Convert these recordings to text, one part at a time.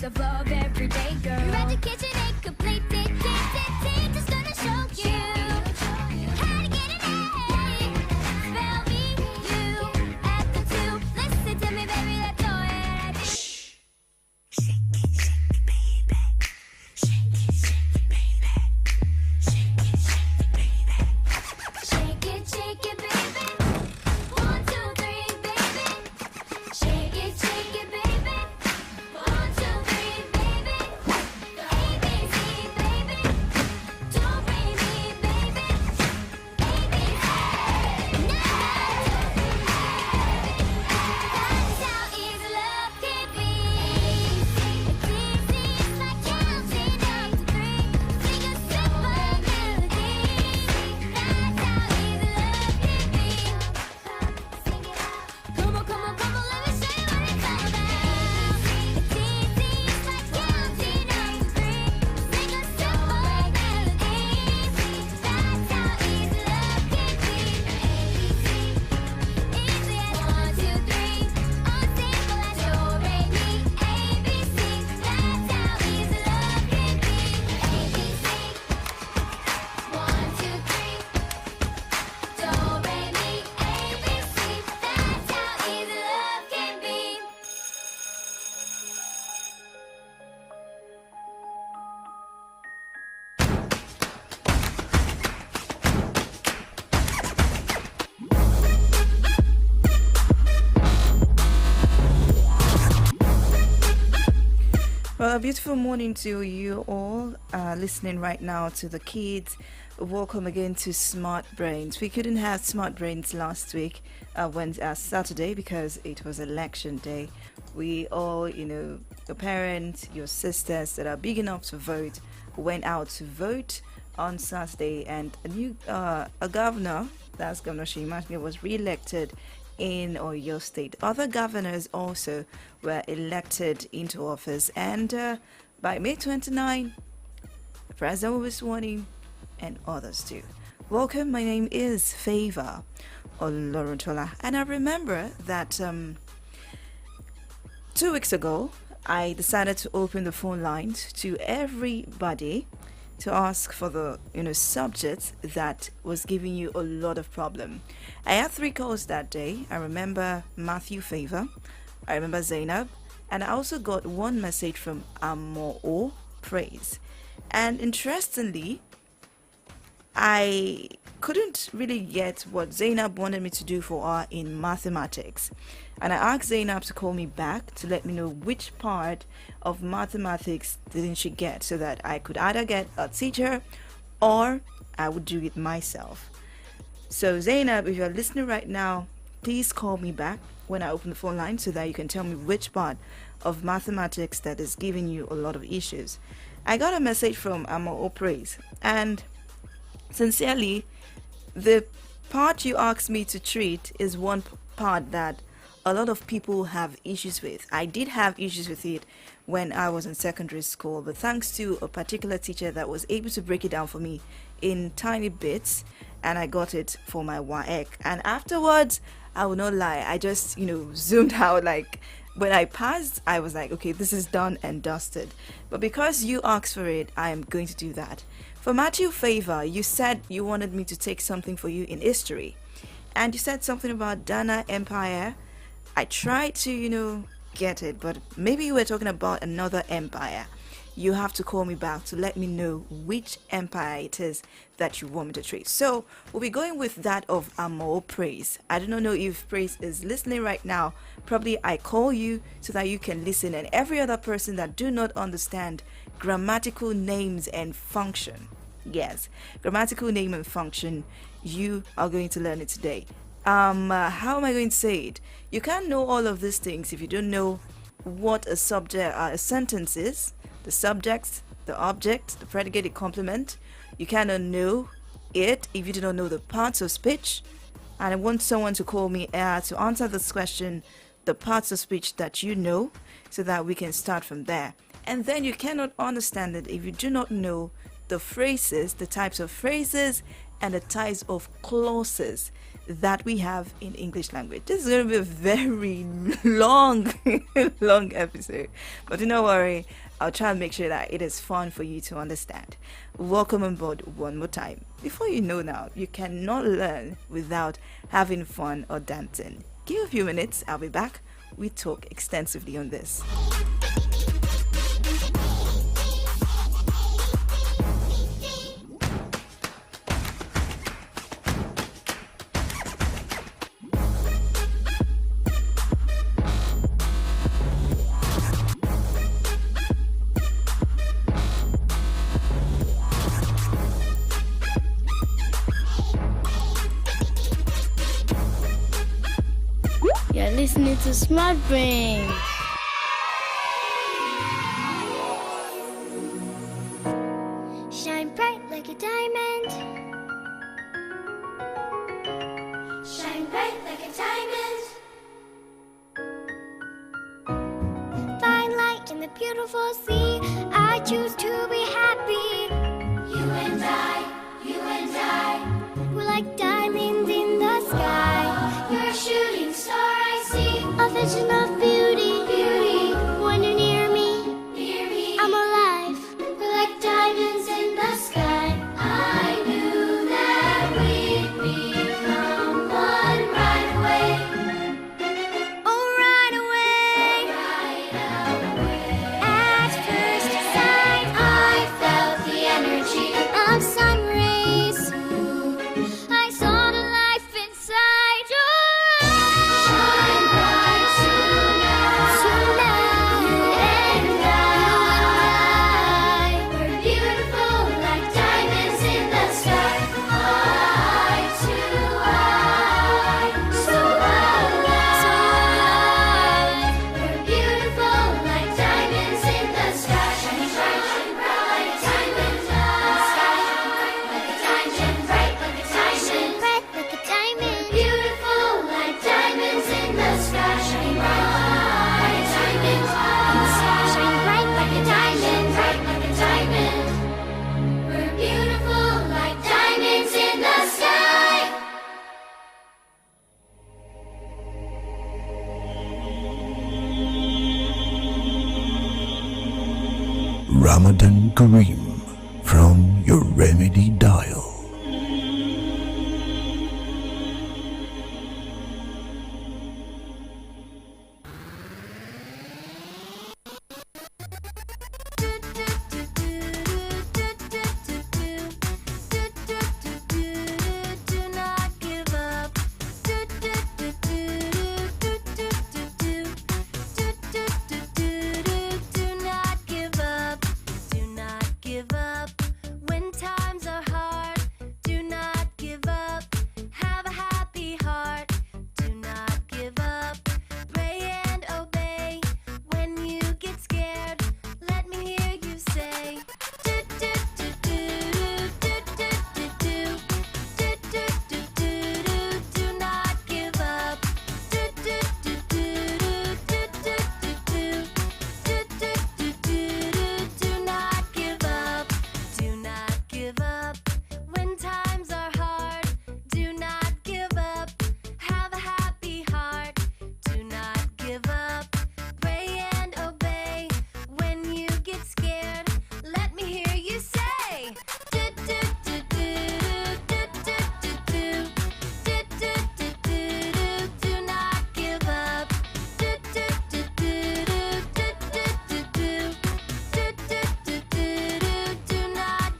the flow of everyday girl. Your education ain't complete, just gonna show you how to get an A. Spell me, you, at the two. Listen to me, baby, that's all I do. Shake it, shake it, baby. Shake it, shake it, baby. Shake it, shake it, baby. Shake it, baby. 1, 2, 3, baby. Shake it, baby. 1, 2, 3, baby. ABC, baby. Don't bring me, baby. ABC. That's how easy love can be. It's easy, it's like counting up to 3. Sing a simple melody. That's how easy love can be. Sing it out. Come on, let me show you what it's all about. It's easy, it's like counting up to 3. Sing a simple melody. That's how easy love can be. Easy as 1, 2, 3. Oh, simple as do, re, mi, ABC. That's how easy love can be. ABC. 1, 2, 3. Do, re, mi, ABC. That's how easy love can be. Well, a beautiful morning to you all listening right now to the kids. Welcome again to Smart Brains. We couldn't have Smart Brains last week, Saturday, because it was election day. We all, your parents, your sisters that are big enough to vote, went out to vote on Saturday, and a governor, that's Governor Shimashmi, was re-elected in Oyo State. Other governors also were elected into office, and by May 29, the president will be sworn in, and others too. Welcome, my name is Favor Oloruntola, and I remember that 2 weeks ago, I decided to open the phone lines to everybody to ask for the subject that was giving you a lot of problem. I had 3 calls that day. I remember Matthew Favor, I remember Zainab, and I also got one message from Amo Praise. And interestingly, I couldn't really get what Zainab wanted me to do for her in mathematics. And I asked Zainab to call me back to let me know which part of mathematics didn't she get, so that I could either get a teacher or I would do it myself. So Zainab, if you're listening right now, please call me back when I open the phone line so that you can tell me which part of mathematics that is giving you a lot of issues. I got a message from Amo Praise, and sincerely, the part you asked me to treat is one part that a lot of people have issues with. I did have issues with it when I was in secondary school, but thanks to a particular teacher that was able to break it down for me in tiny bits, and I got it for my WAEC. And afterwards, I will not lie, I just zoomed out. Like when I passed, I was like, okay, this is done and dusted. But because you asked for it, I am going to do that. For Matthew Favor, you said you wanted me to take something for you in history, and you said something about Dana Empire. I tried to, get it, but maybe you were talking about another empire. You have to call me back to let me know which empire it is that you want me to treat. So we'll be going with that of Amo Praise. I do not know if Praise is listening right now. Probably I call you so that you can listen, and every other person that do not understand grammatical names and function. Yes, grammatical name and function. You are going to learn it today. How am I going to say it? You can't know all of these things if you don't know what a sentence is. The subject, the object, the predicate, the complement. You cannot know it if you do not know the parts of speech. And I want someone to call me to answer this question, the parts of speech that you know, so that we can start from there. And then you cannot understand it if you do not know the phrases, the types of phrases and the types of clauses that we have in English language. This is going to be a very long, long episode, but do not worry. I'll try and make sure that it is fun for you to understand. Welcome on board one more time. Before you know now, you cannot learn without having fun or dancing. Give a few minutes, I'll be back. We talk extensively on this. You're listening to Smart Brain. Shine bright like a diamond. Shine bright like a diamond. Find light in the beautiful sea. I choose to be happy. You and I, we're like diamonds in the sky. You're a shooting star, I see. A vision of beauty, beauty. When you're near me, I'm alive. We're like diamonds in the sky. I knew that we'd become one right away. Oh, right away. Right away. At first sight, I felt the energy of sun rays. I saw the life inside your eyes. Shine bright tonight. And I, we're beautiful like diamonds in the sky. Eye to eye, so alive. We're beautiful like diamonds in the sky. Shining bright, diamonds in the sky. Like a diamond, bright like a diamond, bright like a diamond. Beautiful like diamonds in the sky. Shining bright, diamonds in the sky. Shining bright like a diamond, bright like a diamond. We're beautiful like diamonds in the sky. Ramadan Kareem from your Remedy dial. Do not give up. Do not give up. Do not give up. When times are hard, do not give up. Have a happy heart. Do not give up. Pray and obey. When you get scared, let me hear you say. Do not give up. Do not give up. Do not give up. When times are hard, do not give up. Have a happy heart. Do not give up. Pray and obey. When you get scared, let me hear you say. Do not give up. Do not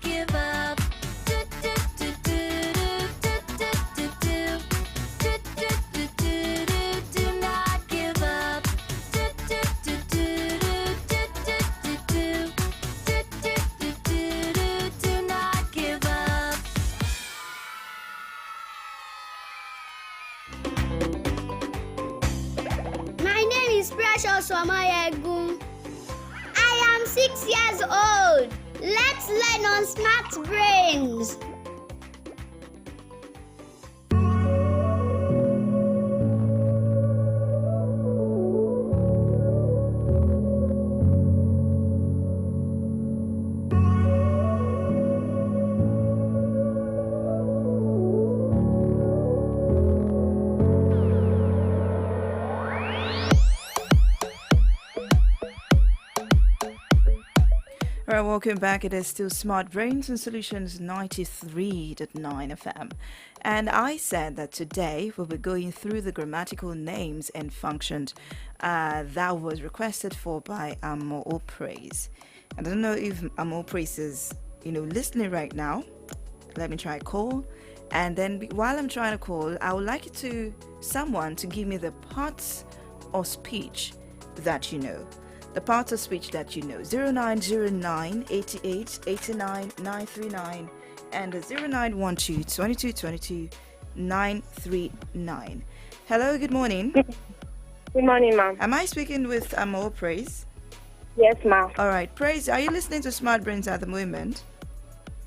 give up. Do not give up. Do not give up. My name is Precious Wamayegun. I am 6 years old. Let's learn on Smart Brains. right, welcome back. It is still Smart Brains and Solutions 93.9 FM. And I said that today we'll be going through the grammatical names and functions that was requested for by Amo Praise. I don't know if Amo Praise is, listening right now. Let me try a call. And then while I'm trying to call, I would like someone to give me the parts of speech that you know. The parts of speech that you know. 0909 88 89 939 and 0912 22 22 939. Hello, good morning. Good morning, ma'am. Am I speaking with Amo Praise? Yes, ma'am. All right, Praise, are you listening to Smart Brains at the moment?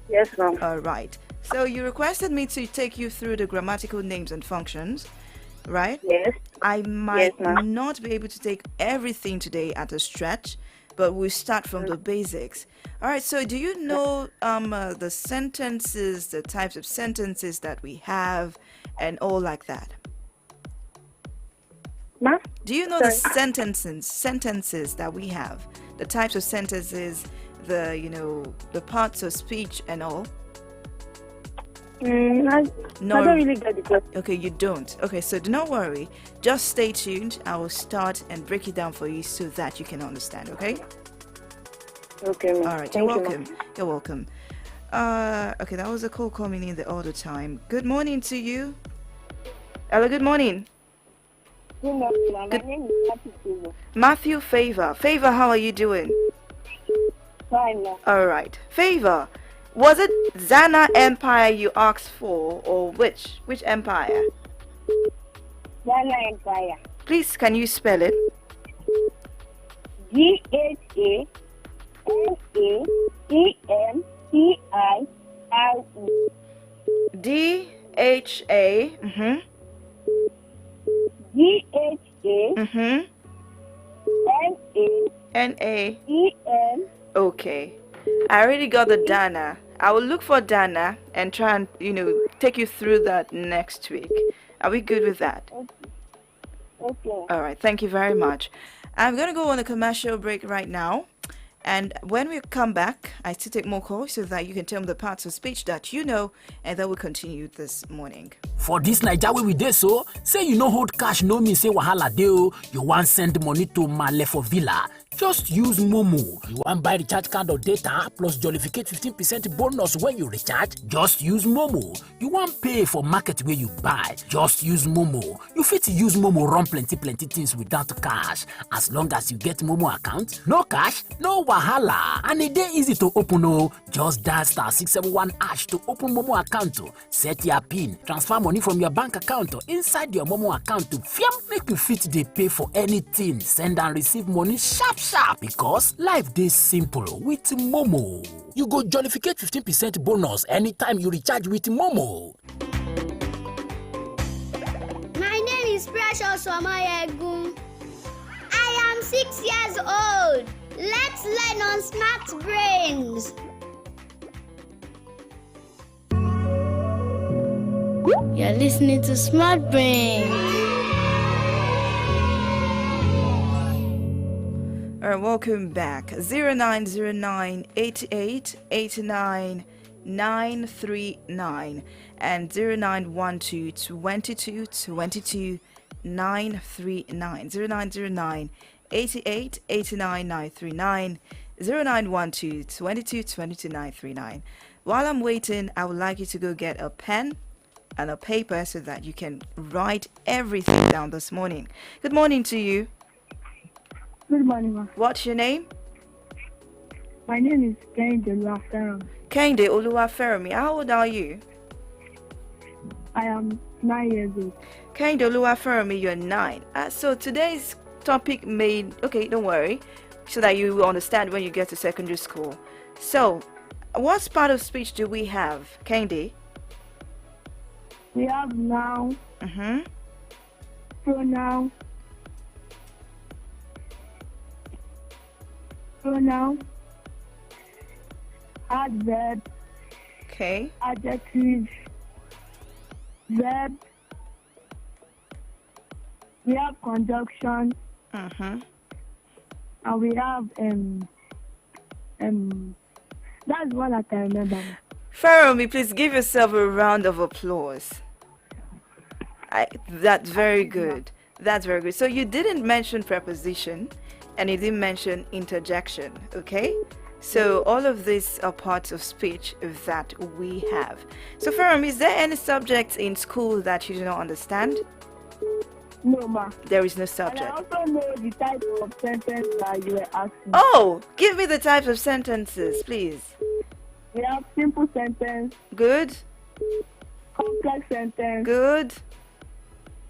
Yes, ma'am. All right. So you requested me to take you through the grammatical names and functions, right? Yes. I might ma'am. not be able to take everything today at a stretch, but we'll start from the basics. All right, so do you know the sentences, the types of sentences that we have, and all like that? Ma'am? Do you know Sorry. the sentences that we have, the types of sentences, the parts of speech and all? I No. don't really get the question. Okay, you don't. Okay, so do not worry. Just stay tuned. I will start and break it down for you so that you can understand, okay? Okay, ma'am. All right, Thank you're you, welcome. ma'am. You're welcome. Okay, that was a call coming in the other time. Good morning to you. Hello, good morning. Good morning, ma'am. My name is Matthew. Matthew Favor. Favor, how are you doing? Fine, ma'am. All right. Favor, was it Zana Empire you asked for or which empire? Ghana Empire. Please, can you spell it? GHANAEMPIRE. DHA. Mm-hmm. Mm-hmm. NA. GHANAEM. Okay. I already got the Dana. I will look for Dana and try and, take you through that next week. Are we good with that? Okay. All right. Thank you very much. I'm going to go on a commercial break right now. And when we come back, I still take more calls so that you can tell me the parts of speech that you know, and then we'll continue this morning. For this Naija wey we dey so, say you no hold cash no mean say wahala dey o. You wan send money to Male for Villa, just use Momo. You wan buy recharge card or data plus jollificate 15% bonus when you recharge, just use Momo. You wan pay for market wey you buy, just use Momo. You fit use Momo run plenty things without cash. As long as you get Momo account, no cash, no wahala. And e dey easy to open o. Just dial *671# to open Momo account o. Set your PIN, transfer money from your bank account or inside your Momo account to fiam make you fit dey pay for anything, send and receive money sharp because life dey simple with Momo. You go jollificate 15% bonus anytime you recharge with Momo. My name is Precious Omoyegun. I am 6 years old. Let's learn on Smart Brains. You're listening to Smart Brains. All right, welcome back. 0909 88 89 939 and 0912 22 22 939. 0909 88 89 939 0912 22 22 939. While I'm waiting, I would like you to go get a pen and a paper so that you can write everything down this morning. Good morning to you. Good morning, ma'am. What's your name? My name is Kehinde Oluwafermi. Kehinde Oluwafermi. How old are you? I am 9 years old. Kehinde Oluwafermi, you're 9. So today's topic okay, don't worry, so that you will understand when you get to secondary school. So, what part of speech do we have, Kehinde? We have noun, Mm-hmm. pronoun, adverb, Okay. adjective, verb. We have conjunction, Mm-hmm. and we have That's the one that I remember. Faromi, please give yourself a round of applause. That's very good. That's very good. So you didn't mention preposition and you didn't mention interjection, okay? So all of these are parts of speech that we have. So Faromi, is there any subject in school that you do not understand? No, ma. There is no And I subject. also know the type of sentence that you were asking. Oh, give me the types of sentences, please. We have simple sentence, Good, complex sentence, good,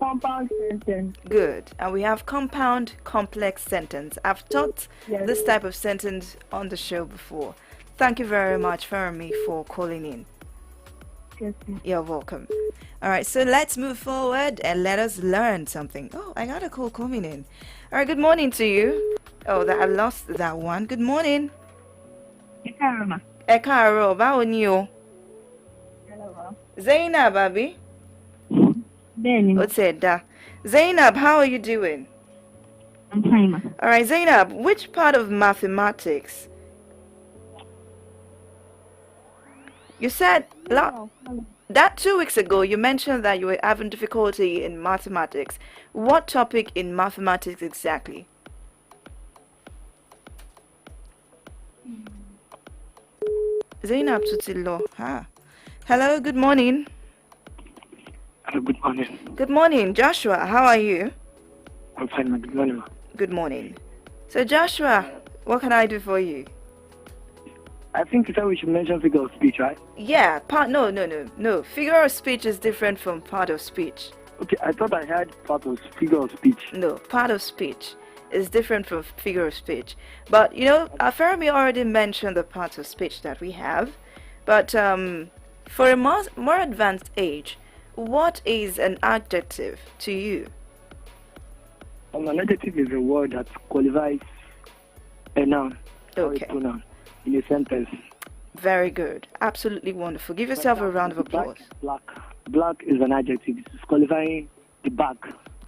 compound sentence. good. And we have compound complex sentence. I've taught Yes. this type of sentence on the show before. Thank you very much, Faromi, for calling in. Yes, ma. You're welcome. All right, so let's move forward and let us learn something. Oh, I got a call coming in. All right, good morning to you. Oh, I lost that one. Good morning. Ẹ káàárọ̀, báwo ni o? Zainab, Abi. Then, What's it? Zainab, how are you doing? I'm fine, ma. All right, Zainab, which part of mathematics? You said that 2 weeks ago you mentioned that you were having difficulty in mathematics. What topic in mathematics exactly? Zainab Tutilo. Hello, good morning. Good morning. Good morning, Joshua. How are you? I'm fine, ma. Good morning, ma. Good morning. So Joshua, what can I do for you? I think you said we should mention figure of speech, right? Yeah, no. Figure of speech is different from part of speech. Okay, I thought I had part of figure of speech. No, part of speech is different from figure of speech. But you know, Faromi already mentioned the parts of speech that we have. But for a more advanced age, what is an adjective to you? An adjective is a word that qualifies a noun or Okay. a pronoun in a sentence. Very good. Absolutely wonderful. Give yourself a round of applause. Black is an adjective. It's qualifying the back.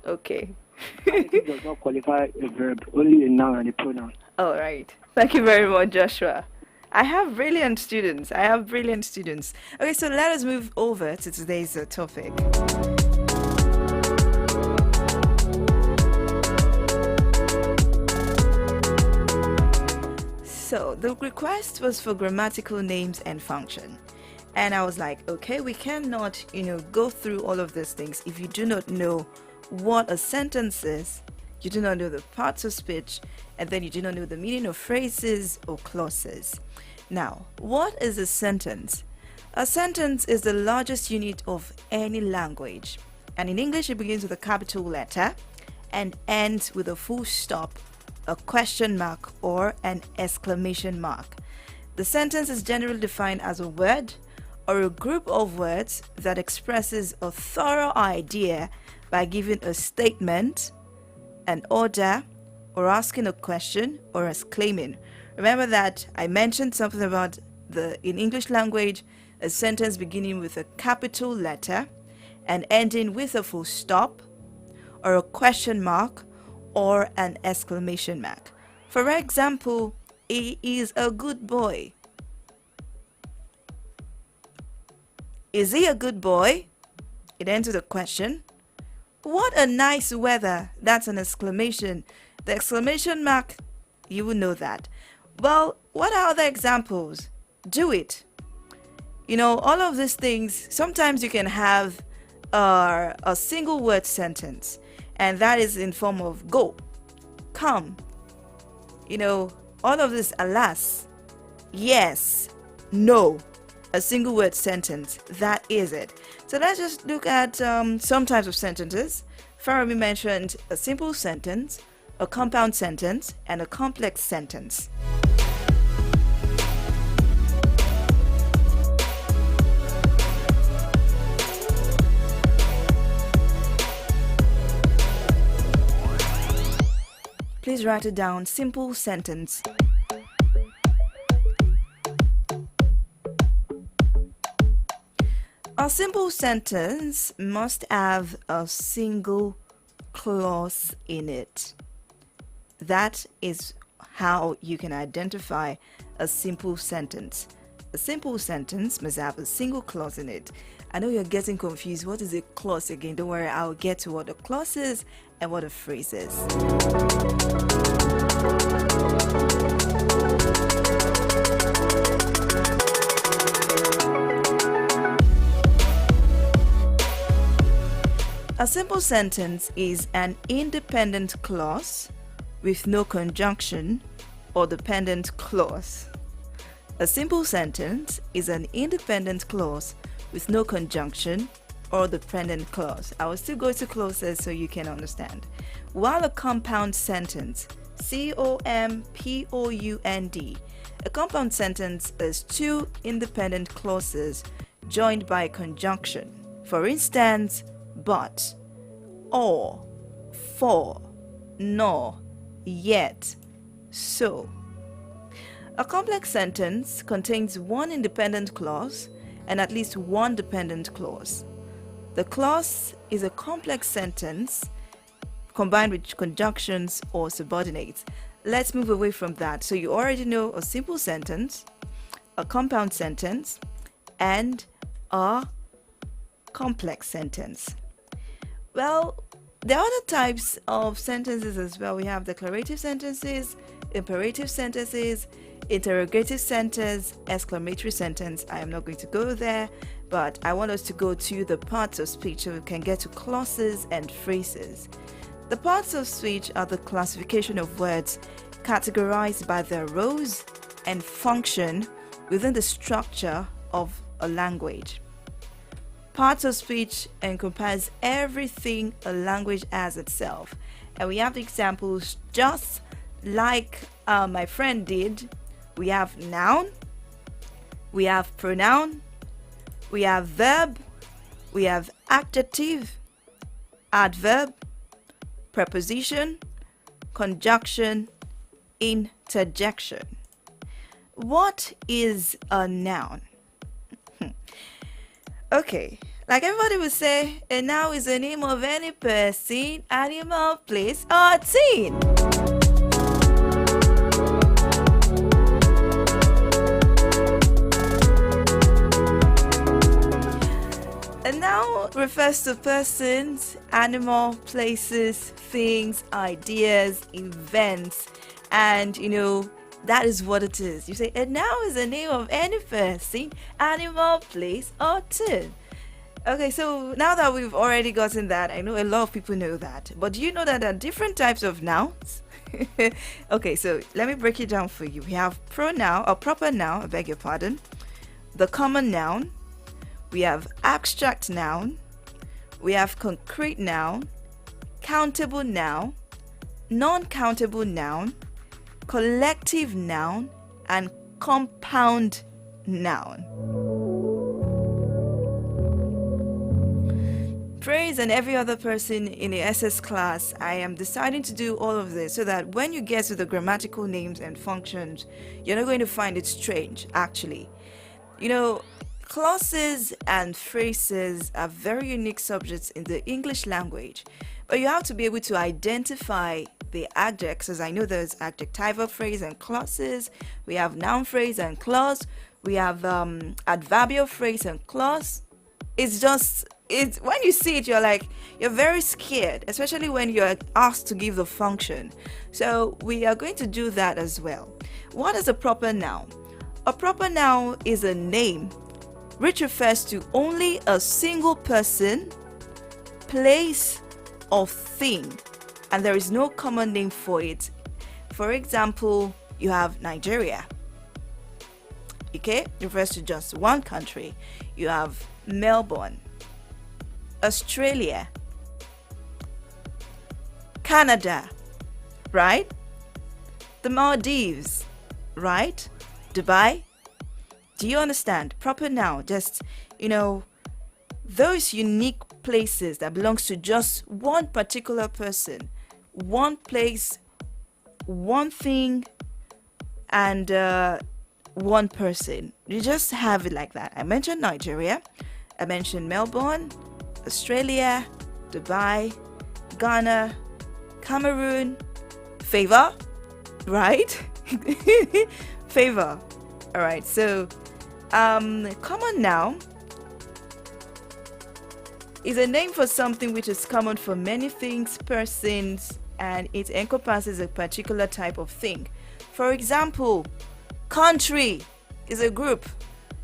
Okay. It does not qualify a verb, only a noun and a pronoun. All right. Thank you very much, Joshua. I have brilliant students. Okay, so let us move over to today's topic. So the request was for grammatical names and function. And I was like, okay, we cannot, go through all of these things if you do not know what a sentence is, you do not know the parts of speech, and then you do not know the meaning of phrases or clauses. Now, what is a sentence? A sentence is the largest unit of any language. And in English, it begins with a capital letter and ends with a full stop, a question mark, or an exclamation mark. The sentence is generally defined as a word or a group of words that expresses a thorough idea by giving a statement, an order, or asking a question, or exclaiming. Remember that I mentioned something about in English language, a sentence beginning with a capital letter and ending with a full stop, or a question mark, or an exclamation mark. For example, he is a good boy. Is he a good boy? It ends with a question. What a nice weather. That's an exclamation. The exclamation mark, you will know that. Well, what are other examples? Do it. All of these things, sometimes you can have a single word sentence, and that is in form of go, come. All of this, alas, yes, no, a single word sentence. That is it. So let's just look at some types of sentences. Faromi mentioned a simple sentence, a compound sentence, and a complex sentence. Please write it down. Simple sentence. A simple sentence must have a single clause in it. That is how you can identify a simple sentence. A simple sentence must have a single clause in it. I know you're getting confused. What is a clause again? Don't worry, I'll get to what a clause is and what a phrase is. A simple sentence is an independent clause with no conjunction or dependent clause. A simple sentence is an independent clause with no conjunction or dependent clause. I will still go to clauses so you can understand. While a compound sentence, compound, a compound sentence is two independent clauses joined by conjunction. For instance, but, or, for, nor, yet, so. A complex sentence contains one independent clause and at least one dependent clause. The clause is a complex sentence combined with conjunctions or subordinates. Let's move away from that. So you already know a simple sentence, a compound sentence, and a complex sentence. Well, there are other types of sentences as well. We have declarative sentences, imperative sentences, interrogative sentence, exclamatory sentence. I am not going to go there, but I want us to go to the parts of speech so we can get to clauses and phrases. The parts of speech are the classification of words categorized by their roles and function within the structure of a language. Parts of speech encompass everything a language has itself. And we have the examples just like my friend did. We have noun, we have pronoun, we have verb, we have adjective, adverb, preposition, conjunction, interjection. What is a noun? Okay, like everybody would say, a noun is the name of any person, animal, place, or thing. A noun refers to persons, animal, places, things, ideas, events, and that is what it is. You say a noun is the name of any person, animal, place, or thing. Okay, so now that we've already gotten that, I know a lot of people know that. But do you know that there are different types of nouns? Okay, so let me break it down for you. We have pronoun or proper noun, I beg your pardon, the common noun, we have abstract noun, we have concrete noun, countable noun, non-countable noun, collective noun, and compound noun. Praise and every other person in the SS class, I am deciding to do all of this so that when you get to the grammatical names and functions, you're not going to find it strange, actually. Clauses and phrases are very unique subjects in the English language, but you have to be able to identify the adjectives, as I know there's adjectival phrase and clauses, we have noun phrase and clause, we have adverbial phrase and clause. It's when you see it, you're very scared, especially when you're asked to give the function. So we are going to do that as well. What is a proper noun? A proper noun is a name which refers to only a single person, place, or thing, and there is no common name for it. For example, you have Nigeria. Okay, it refers to just one country. You have Melbourne, Australia, Canada, right? The Maldives, right? Dubai. Do you understand? Proper noun, just, those unique places that belongs to just one particular person, one place, one thing, and one person. You just have it like that. I mentioned Nigeria, I mentioned Melbourne, Australia, Dubai, Ghana, Cameroon, Favor, right? Favor. All right. So, common noun is a name for something which is common for many things, persons, and it encompasses a particular type of thing. For example, country is a group.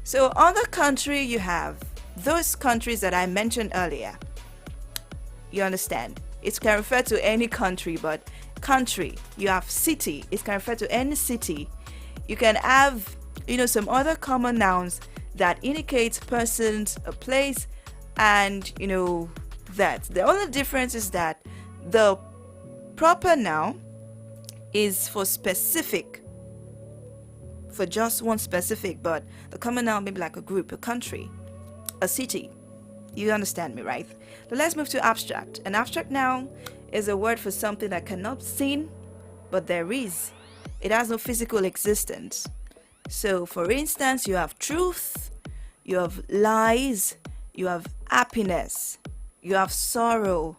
So under country, you have those countries that I mentioned earlier. You understand? It can refer to any country, but country. You have city. It can refer to any city. You can have, some other common nouns that indicate persons, a place, and that. The only difference is that the proper noun is for specific, for just one specific, but the common noun may be like a group, a country, a city. You understand me, right? So let's move to abstract. An abstract noun is a word for something that cannot be seen, but there is. It has no physical existence. So, for instance, you have truth, you have lies, you have happiness, you have sorrow,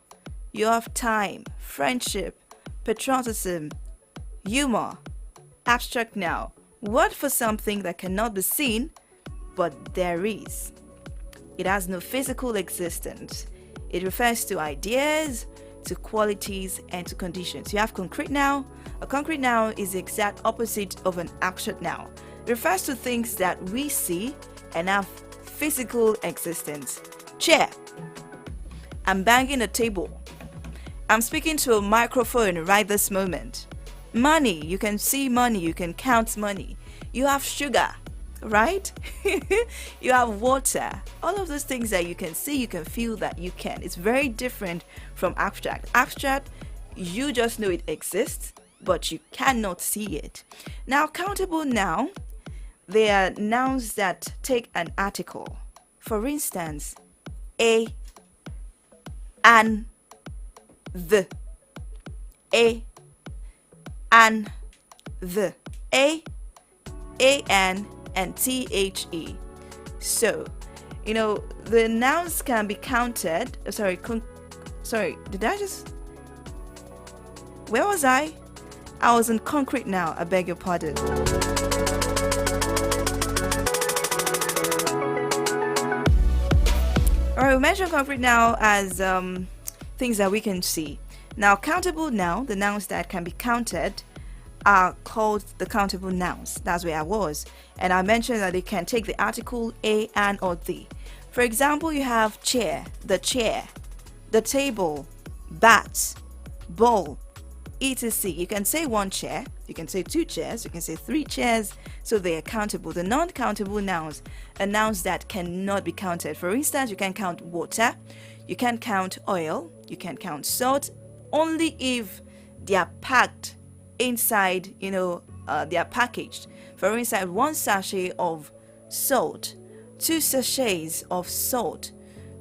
you have time, friendship, patriotism, humor. Abstract noun, word for something that cannot be seen, but there is. It has no physical existence. It refers to ideas, to qualities, and to conditions. You have concrete noun. A concrete noun is the exact opposite of an abstract noun. It refers to things that we see and have physical existence. Chair. I'm banging a table. I'm speaking to a microphone right this moment. Money. You can see money. You can count money. You have sugar, right? You have water. All of those things that you can see, you can feel, that you can. It's very different from abstract. Abstract, you just know it exists, but you cannot see it. Now, countable noun, they are nouns that take an article. For instance, a, an, the. A, an, the. A, an, and the. So, the nouns can be counted. Did I just? Where was I? I was in concrete now. I beg your pardon. Alright, we mentioned concrete now as things that we can see. Now, countable noun, the nouns that can be counted, are called the countable nouns. That's where I was. And I mentioned that they can take the article a, an, or the. For example, you have chair, the table, bat, ball, etc. You can say one chair, you can say two chairs, you can say three chairs, so they are countable. The non-countable nouns are nouns that cannot be counted. For instance, you can count water, you can count oil, you can count salt, only if they are packed inside, they are packaged. For instance, one sachet of salt, 2 sachets of salt,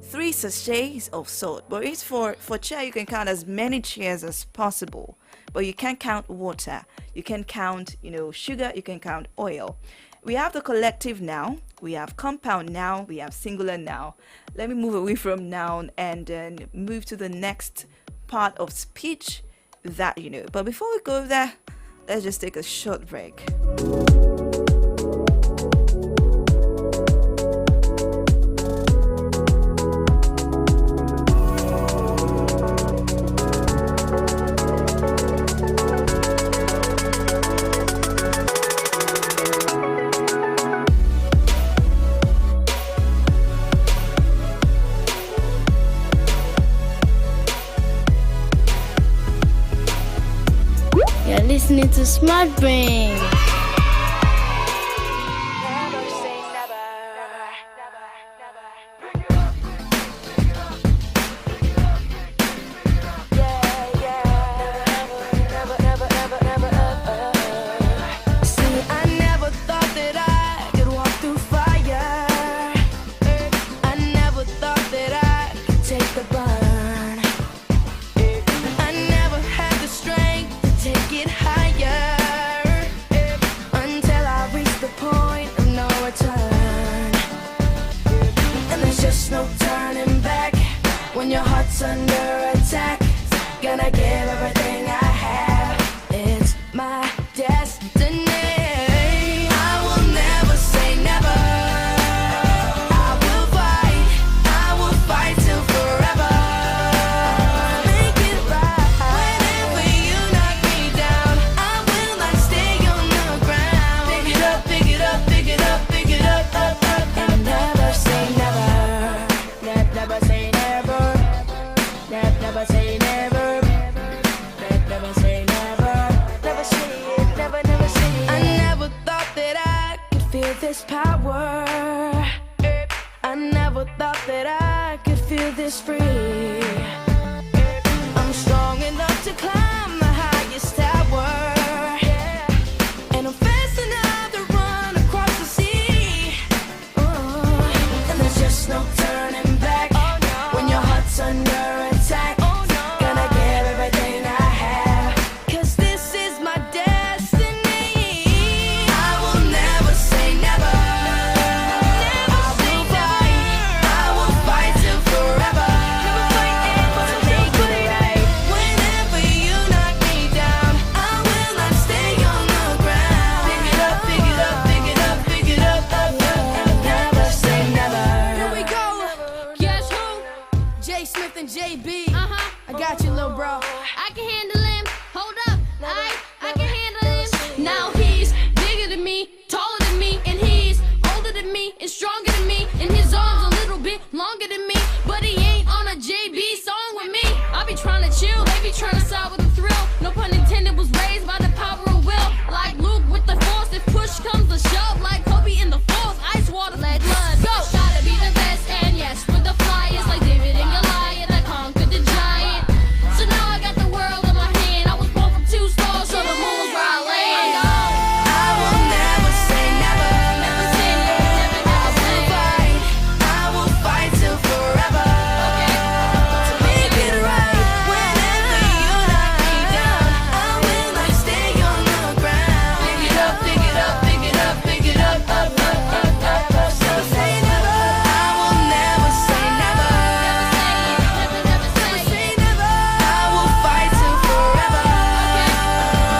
3 sachets of salt. But it's for chair, you can count as many chairs as possible. But you can't count water. You can count, sugar, you can count oil. We have the collective noun, we have compound noun, we have singular noun. Let me move away from noun and then move to the next part of speech that But before we go there, let's just take a short break. You're listening to Smart Brain. Take it higher. power. I never thought that I could feel this free. I'm strong enough to climb the highest tower, and I'm fast enough to run across the sea. And there's just no turning back when your heart's under attack. Gonna give everything I have, 'cause this is my destiny. I will never say never. I will fight till forever. To make it right. Whenever you knock me down, I will not stay on the ground. Pick it up, pick it up, pick it up, pick it up, up, up. Never say never. Here we go. Guess who? J Smith and JB. I got you, little bro. I can handle him. Hold up. I can handle him. Now he's bigger than me, taller than me, and he's older than me and stronger than me, and his arms a little bit longer than me, but he ain't on a JB song with me. I be trying to chill, they be trying to side with the thrill. No pun intended, was raised by the power of will. Like Luke with the force, if push comes to shove, like Kobe in the force, ice water, let blood go. Gotta be the best, and yes, with the flyers like David and Goliath, I conquered the giant. So now I got the world in my hand. I was born from 2 stars, so the moon's where I land. I will never say never. Never say never, never say. I will fight till forever. To make it right. Whenever you knock me down, I will not stay on the ground. Pick it up, pick it up, pick it up, pick it up, up, up, up, up, up. Never say never. I will never say never. Never say never. I will fight till forever.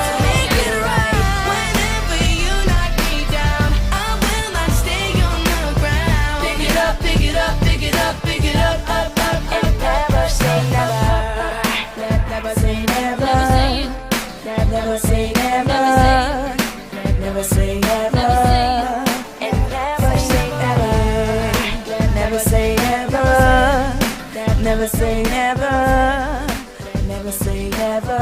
To make it right. Whenever you knock me down, I will not stay on the ground. Pick it up, pick it up, pick it up, pick it up, up, up, up. Never say never. Never say never. Never say never. Never say never. And never say never. Never say never. Never say never. Never say never.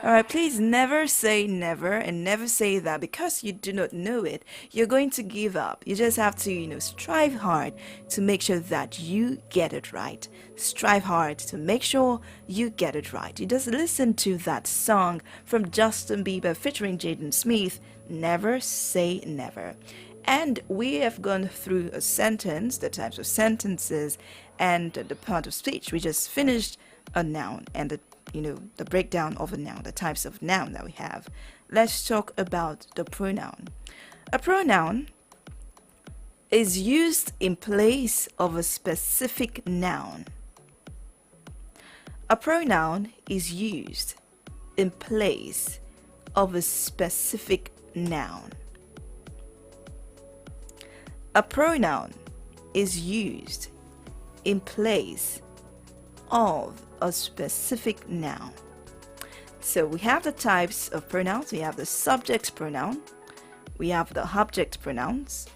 All right, please never say never, and never say that because you do not know it, you're going to give up. You just have to, strive hard to make sure that you get it right. Strive hard to make sure you get it right. You just listen to that song from Justin Bieber featuring Jaden Smith, Never Say Never. And we have gone through a sentence, the types of sentences, and the part of speech. We just finished a noun and the breakdown of a noun, the types of noun that we have. Let's talk about the pronoun. A pronoun is used in place of a specific noun. A pronoun is used in place of a specific noun. A pronoun is used in place of a specific noun. So we have the types of pronouns. We have the subject pronoun, we have the object pronouns,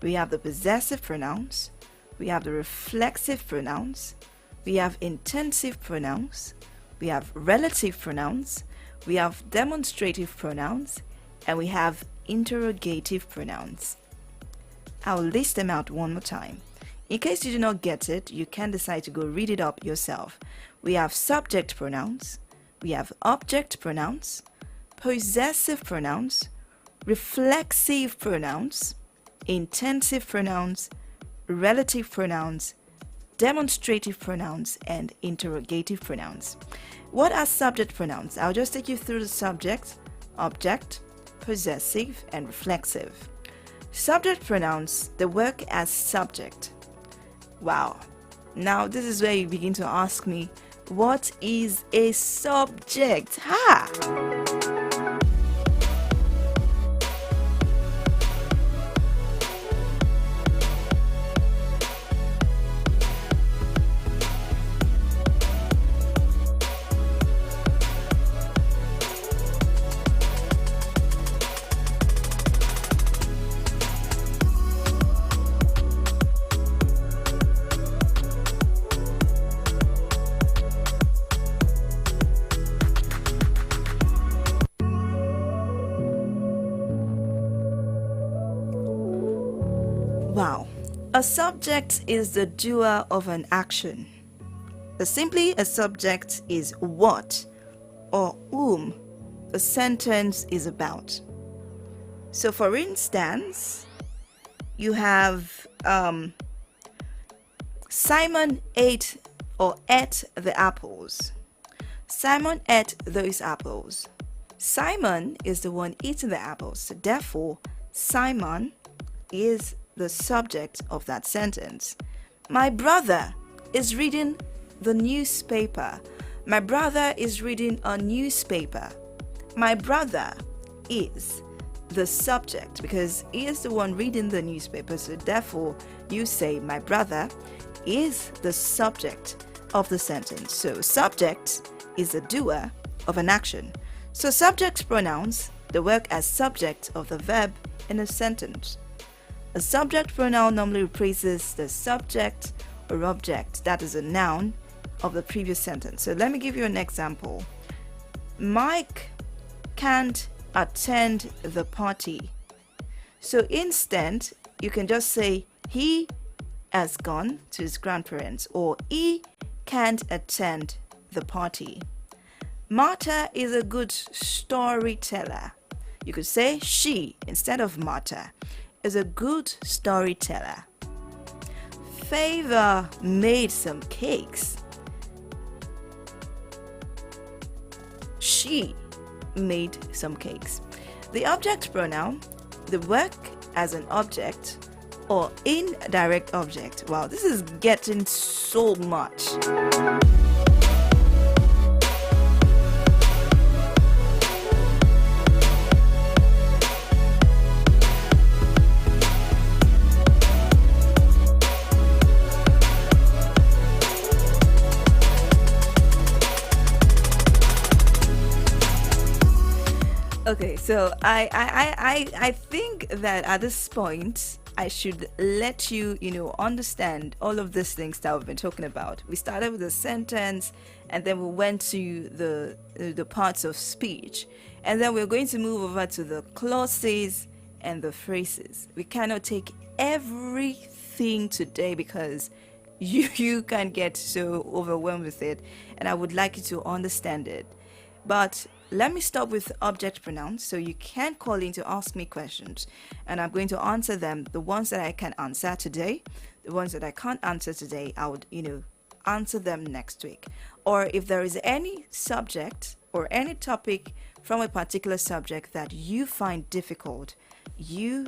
we have the possessive pronouns, we have the reflexive pronouns, we have intensive pronouns, we have relative pronouns, we have demonstrative pronouns, and we have interrogative pronouns. I'll list them out one more time. In case you do not get it, you can decide to go read it up yourself. We have subject pronouns, we have object pronouns, possessive pronouns, reflexive pronouns, intensive pronouns, relative pronouns, demonstrative pronouns, and interrogative pronouns. What are subject pronouns? I'll just take you through the subject, object, possessive, and reflexive. Subject pronouns, they work as subject. Wow. Now this is where you begin to ask me, what is a subject? A subject is the doer of an action. Simply, a subject is what or whom a sentence is about. So, for instance, you have Simon ate the apples. Simon ate those apples. Simon is the one eating the apples. So therefore, Simon is the subject of that sentence. My brother is reading the newspaper. My brother is reading a newspaper. My brother is the subject because he is the one reading the newspaper. So therefore, you say my brother is the subject of the sentence. So subject is the doer of an action. So subject pronouns, they work as subject of the verb in a sentence. A subject pronoun normally replaces the subject or object, that is a noun, of the previous sentence. So let me give you an example. Mike can't attend the party. So instead, you can just say he has gone to his grandparents, or he can't attend the party. Martha is a good storyteller. You could say she, instead of Martha, is a good storyteller. Favor made some cakes. She made some cakes. The object pronoun, they work as an object or indirect object. Wow, this is getting so much. Okay, so I think that at this point I should let you understand all of these things that we've been talking about. We started with the sentence, and then we went to the parts of speech, and then we're going to move over to the clauses and the phrases. We cannot take everything today because you can get so overwhelmed with it, and I would like you to understand it. But let me start with object pronouns. So you can call in to ask me questions, and I'm going to answer them. The ones that I can answer today, the ones that I can't answer today, I would, answer them next week. Or if there is any subject or any topic from a particular subject that you find difficult, you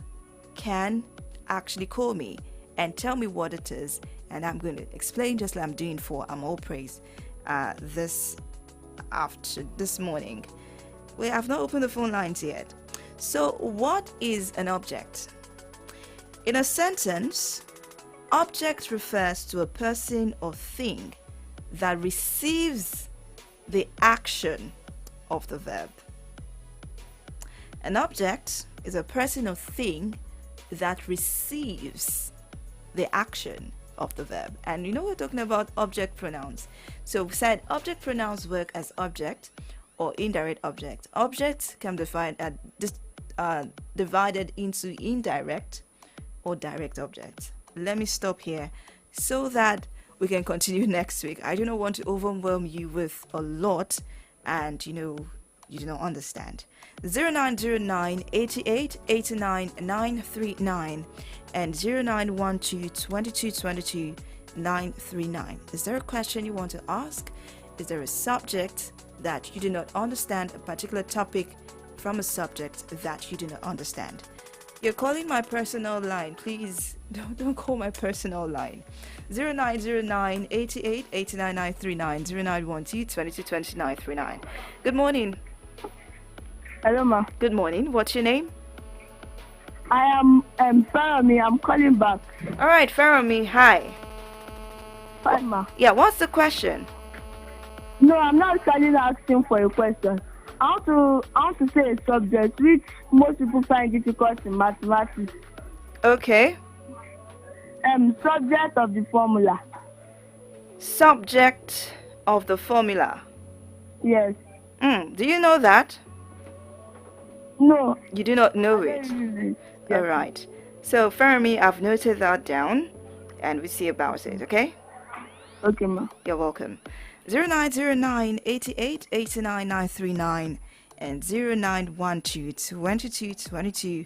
can actually call me and tell me what it is, and I'm going to explain just like I'm doing for I'm All Praise this morning. We have not opened the phone lines yet. So what is an object? In a sentence, object refers to a person or thing that receives the action of the verb. An object is a person or thing that receives the action of the verb. And we're talking about object pronouns. So we said object pronouns work as object or indirect object. Objects can be divided into indirect or direct objects. Let me stop here so that we can continue next week. I do not want to overwhelm you with a lot and you do not understand. 0909 88 89 939 and 0912 22 22 939. Is there a question you want to ask? Is there a subject that you do not understand, a particular topic from a subject that you do not understand? You're calling my personal line. Please don't call my personal line. 0909 88 89 939 0912 22 22 939. Good morning. Hello, ma. Good morning. What's your name? I am Farami. I'm calling back. All right, Farami. Hi. Fine, ma. Yeah, what's the question? No, I'm not actually asking for a question. I want to say a subject which most people find difficult in mathematics. Okay. Subject of the formula. Subject of the formula. Yes. Do you know that? No. You do not know it. Yes. All right. So, Farami, I've noted that down. and we see about it, okay? Okay, ma. You're welcome. 0909 88 89 939 and 0912 22 22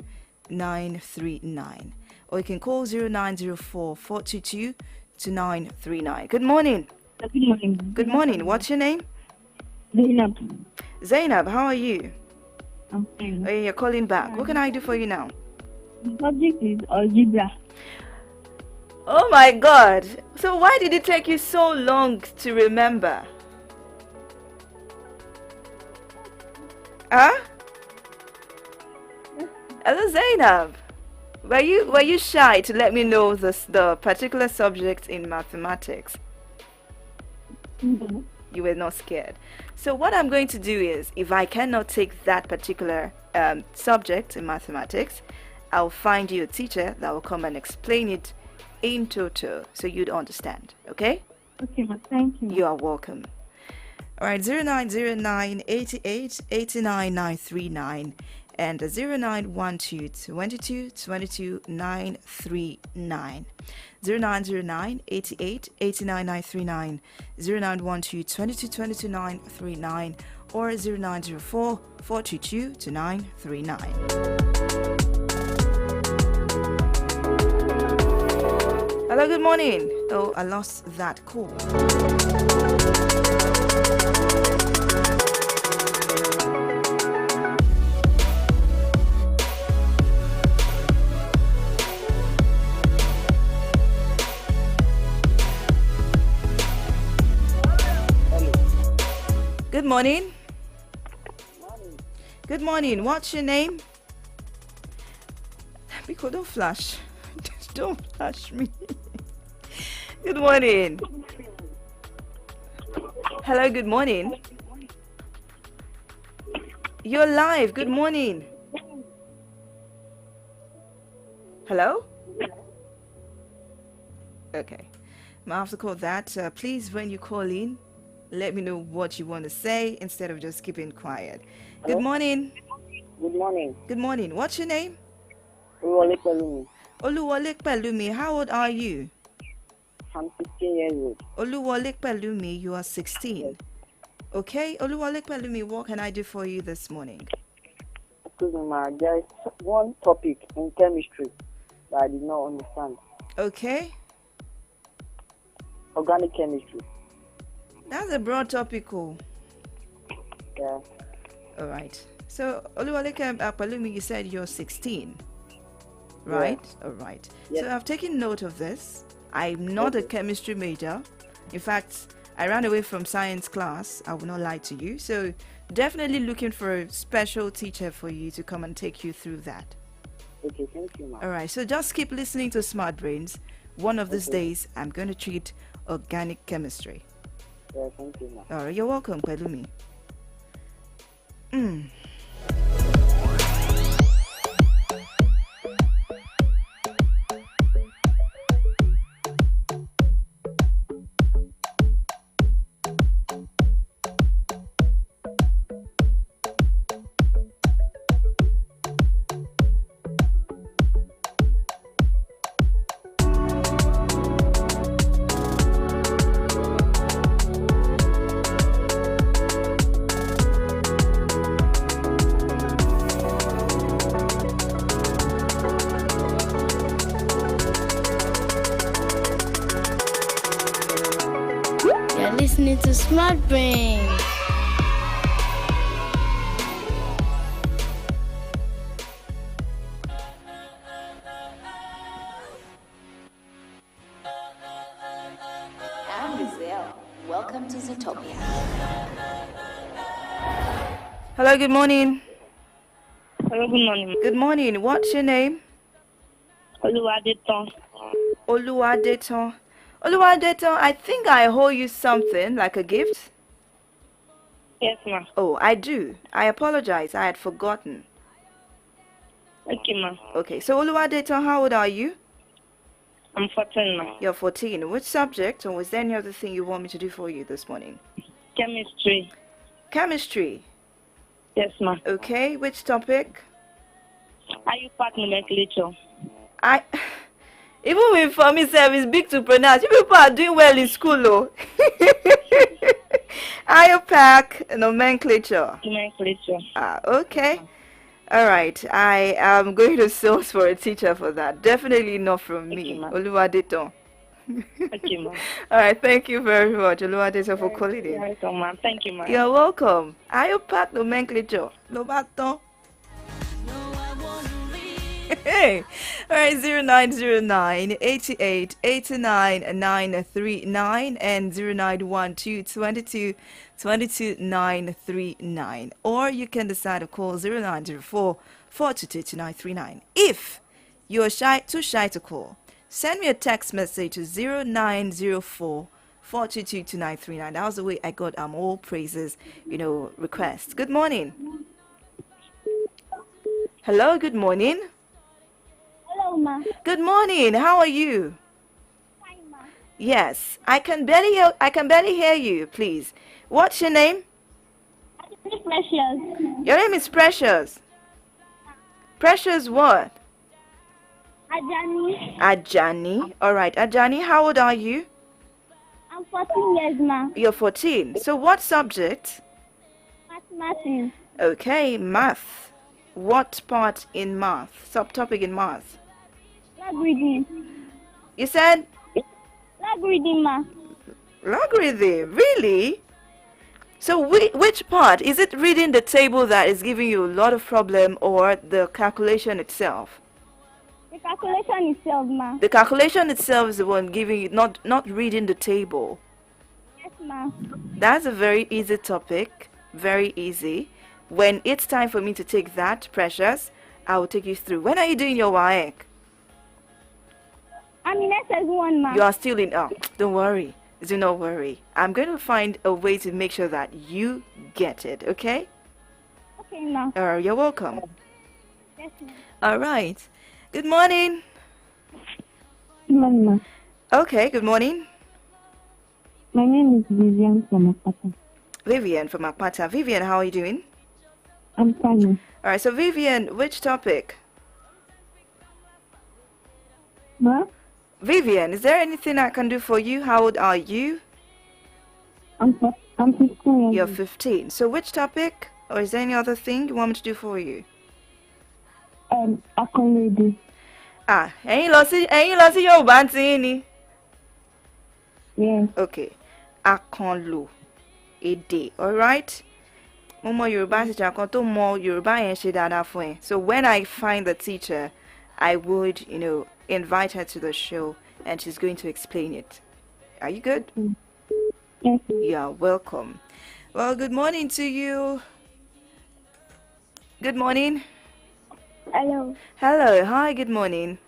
939. Or you can call 0904 422 2939. Good morning. Good morning. Good morning. What's your name? Zainab. Zainab, how are you? I'm fine. Oh, you're calling back. What can I do for you now? The subject is algebra. Oh my God. So why did it take you so long to remember? Huh? Hello, Zainab. Were you shy to let me know the particular subject in mathematics? No. You were not scared. So what I'm going to do is, if I cannot take that particular subject in mathematics, I'll find you a teacher that will come and explain it in total so you'd understand. Okay? Okay, ma. Thank you. You are welcome. All right, 0909 88 89 939 and 0912 22 22 939. 0909 88 89 939, 0912 22 22 939, or 0904 422 939. Hello, good morning. Oh, I lost that call. Good morning. Good morning. What's your name? Biko, don't flash. Don't flash me. Good morning. Hello, good morning. You're live. Good morning. Hello? Okay. I have to call that. Please, when you call in, let me know what you want to say instead of just keeping quiet. Hello? Good morning. Good morning. Good morning. What's your name? Oluwole Pelumi. Oluwole Pelumi. How old are you? I'm 16 years old. Oluwole Pelumi, you are 16. Okay, Oluwole Pelumi, what can I do for you this morning? Excuse me, ma. There is one topic in chemistry that I did not understand. Okay, Organic chemistry. that's a broad topic. Oh. Yeah. All right. So, Oluwole Pelumi, you said you're 16, right? All right. Yes. So, I've taken note of this. I'm not a chemistry major. In fact, I ran away from science class. I will not lie to you. So, definitely looking for a special teacher for you to come and take you through that. Okay, thank you, ma. All right. So, just keep listening to Smart Brains. One of these days, I'm going to treat organic chemistry. Yeah, thank you, ma. All right. You're welcome, Pelumi. You're listening to Smart Brain. I'm Brazil. Welcome to Zootopia. Hello. Good morning. Hello, good morning. Good morning. What's your name? Oluwadeton. Oluwadeton. Oluwadeton, I think I owe you something, like a gift. Yes, ma. Oh, I do. I apologize. I had forgotten. Okay, ma. Okay, so Oluwadeton, how old are you? I'm 14, ma. You're 14. Which subject, or was there any other thing you want me to do for you this morning? Chemistry. Chemistry. Yes, ma. Okay, which topic? Are you part nomenclature? Even with for me, it's big to pronounce. You people are doing well in school, oh. IOPAC nomenclature. Nomenclature. Okay. All right. I am going to source for a teacher for that. Definitely not from me. Okay, ma'am. Oluwadeton. Okay, ma'am. All right. Thank you very much, Oluwadeton, for calling You're in. welcome, ma'am. Thank you, ma'am. You're welcome. IOPAC nomenclature. Lobaton. Hey, all right, 0909 88 89 939 and 0912 22 22 939. Or you can decide to call 0904 422 2939. If you're too shy to call, send me a text message to 0904 422 2939. That was the way I got all praises, requests. Good morning. Hello, good morning. Hello, ma. Good morning. How are you? Yes, I can barely hear you. Please, what's your name? Precious. Your name is Precious. Precious what? Ajani. Ajani. All right, Ajani. How old are you? I'm 14 years, ma. You're 14. So what subject? Mathematics. Okay, math. What part in math? Subtopic in math? Logarithm. You said Logarithm, ma. logarithm. Really? So which part? Is it reading the table that is giving you a lot of problem, or the calculation itself? The calculation itself, ma. The calculation itself is the one giving you, not reading the table. Yes, ma. That's a very easy topic. Very easy. When it's time for me to take that, Precious, I will take you through. When are you doing your WAEC? I'm in SS1, ma. You are still in. Oh, don't worry. Do not worry. I'm going to find a way to make sure that you get it, okay? Okay, ma. You're welcome. Yes, ma. All right. Good morning. Good morning, ma. Okay, good morning. My name is Vivian from Akpata. Vivian from Akpata. Vivian, how are you doing? I'm fine. All right, so Vivian, which topic? Ma? Vivian, is there anything I can do for you? How old are you? I'm 15 years You're old. 15. So which topic? Or is there any other thing you want me to do for you? Akonlede. Ẹ̀yin lọ sí Yorùbá tí yín ni. Yes. Okay. Akanlo. Èdè. All right? Mo mọ Yorùbá teacher kan tó mọ Yorùbá yẹn ṣe dáadáa fún ẹ. So when I find the teacher, I would, invite her to the show and she's going to explain it. Are you good? Yes. You're welcome. Well, good morning to you. Good morning. Hello. Hello. Hi, good morning.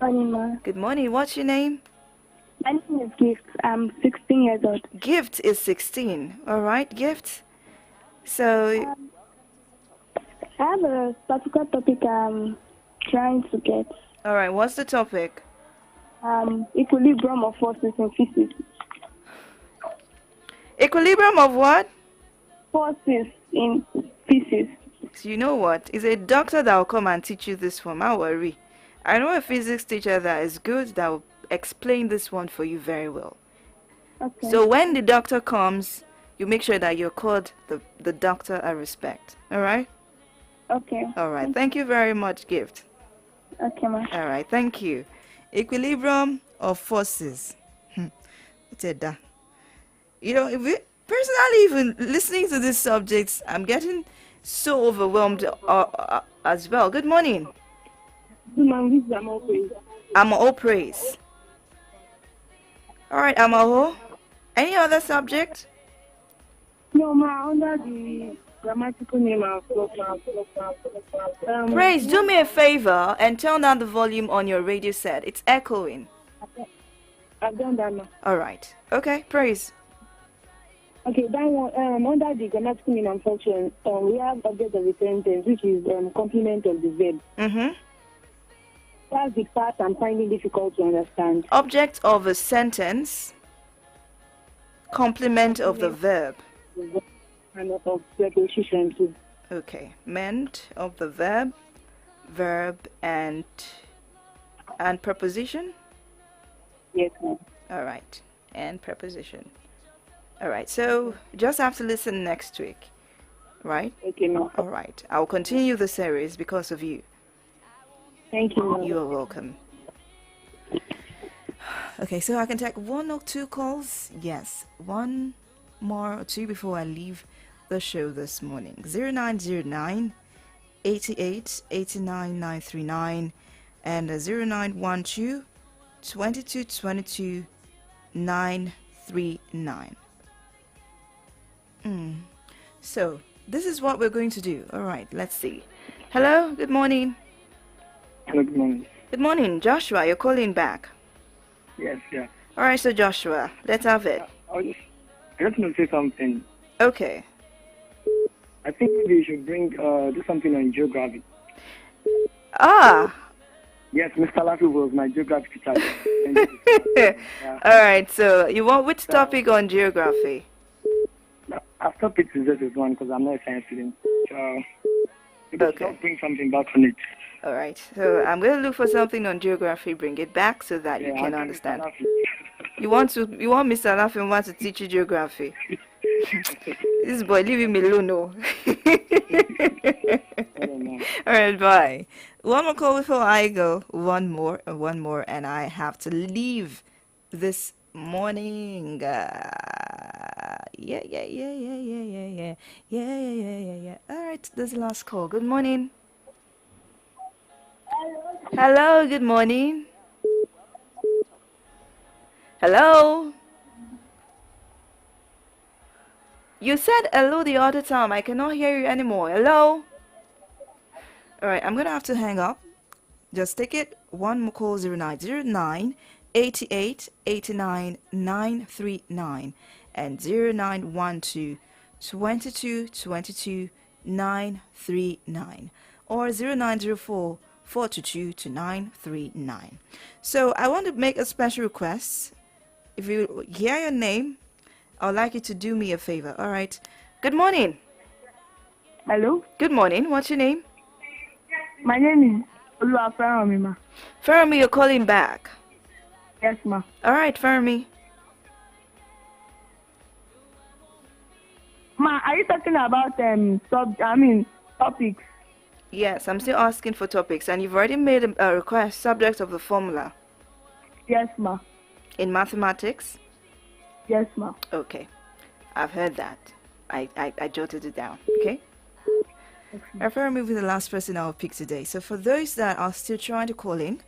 Morning, ma. Good morning. What's your name? My name is Gift. I'm 16 years old. Gift is 16. All right, Gift. So, I have a particular topic I'm trying to get. all right, what's the topic? Equilibrium of forces in physics. Equilibrium of what? Forces in physics. So you know what? It's a doctor that will come and teach you this one. Don't worry. I know a physics teacher that is good that will explain this one for you very well. Okay. So when the doctor comes, you make sure that you're called the doctor a respect. All right? Okay. All right. Thank you very much, Gift. Okay, ma. All right. Thank you. Equilibrium of forces. What's that? If we, personally, even listening to these subjects, I'm getting so overwhelmed as well. Good morning. Good morning, this is Amo Praise. I'm all praise. All right, Amaho. Any other subject? No, ma, under the grammatical name of Praise, do me a favor and turn down the volume on your radio set. It's echoing. I've done that, ma. All right. Okay, Praise. Okay, that one, under the grammatical name and function, we have object of the sentence, which is complement of the verb. Mm-hmm. That's the part I'm finding difficult to understand. Object of a sentence. Complement of the verb. And of preposition too. Okay. Ment of the verb. Verb and And preposition? Yes, ma'am. All right. And preposition. All right. So you just have to listen next week, right? Okay, ma'am. All right. I'll continue the series because of you. Thank you, ma'am. You are welcome. Okay, so I can take 1 or 2 calls. Yes, 1 more or 2 before I leave the show this morning. 0909 88 89 939 and 0912 22 22 939. So, this is what we're going to do. All right, let's see. Hello, good morning. Hello, good morning. Good morning, Joshua. You're calling back. Yes, yeah. All right, so Joshua, let's have it. I just want to say something. Okay. I think maybe you should do something on geography. Ah. Yes, Mr. Lafi was my geography teacher. All right. So you want which topic on geography? I've stopped it to just one because I'm not a science student. So Okay. I'll bring something back from it. All right. So I'm going to look for something on geography. Bring it back so that you can I'll understand. Mr. Lafi. You want Mr. Lafin to teach you geography? This boy, leave him alone. No. I don't know. All right. Bye. One more call before I go. One more, and I have to leave this morning. Yeah. All right, this is the last call. Good morning. Hello, good morning. Hello. You said hello the other time. I cannot hear you anymore. Hello. All right, I'm gonna have to hang up. Just take it. One more call. 0909 88 89 939 and 0912 22 22 939 or 0904 422 939. So I want to make a special request. If you hear your name, I would like you to do me a favor. All right. Good morning. Hello? Good morning. What's your name? My name is Oluwafermi, ma. Fermi, you're calling back. Yes, ma. All right, Fermi. Ma, are you talking about topics? Yes, I'm still asking for topics, and you've already made a request. Subject of the formula Yes, ma. in mathematics. Yes, ma. Okay, I've heard that. I jotted it down. Okay. Fermi will be the last person I'll pick today. So for those that are still trying to call in,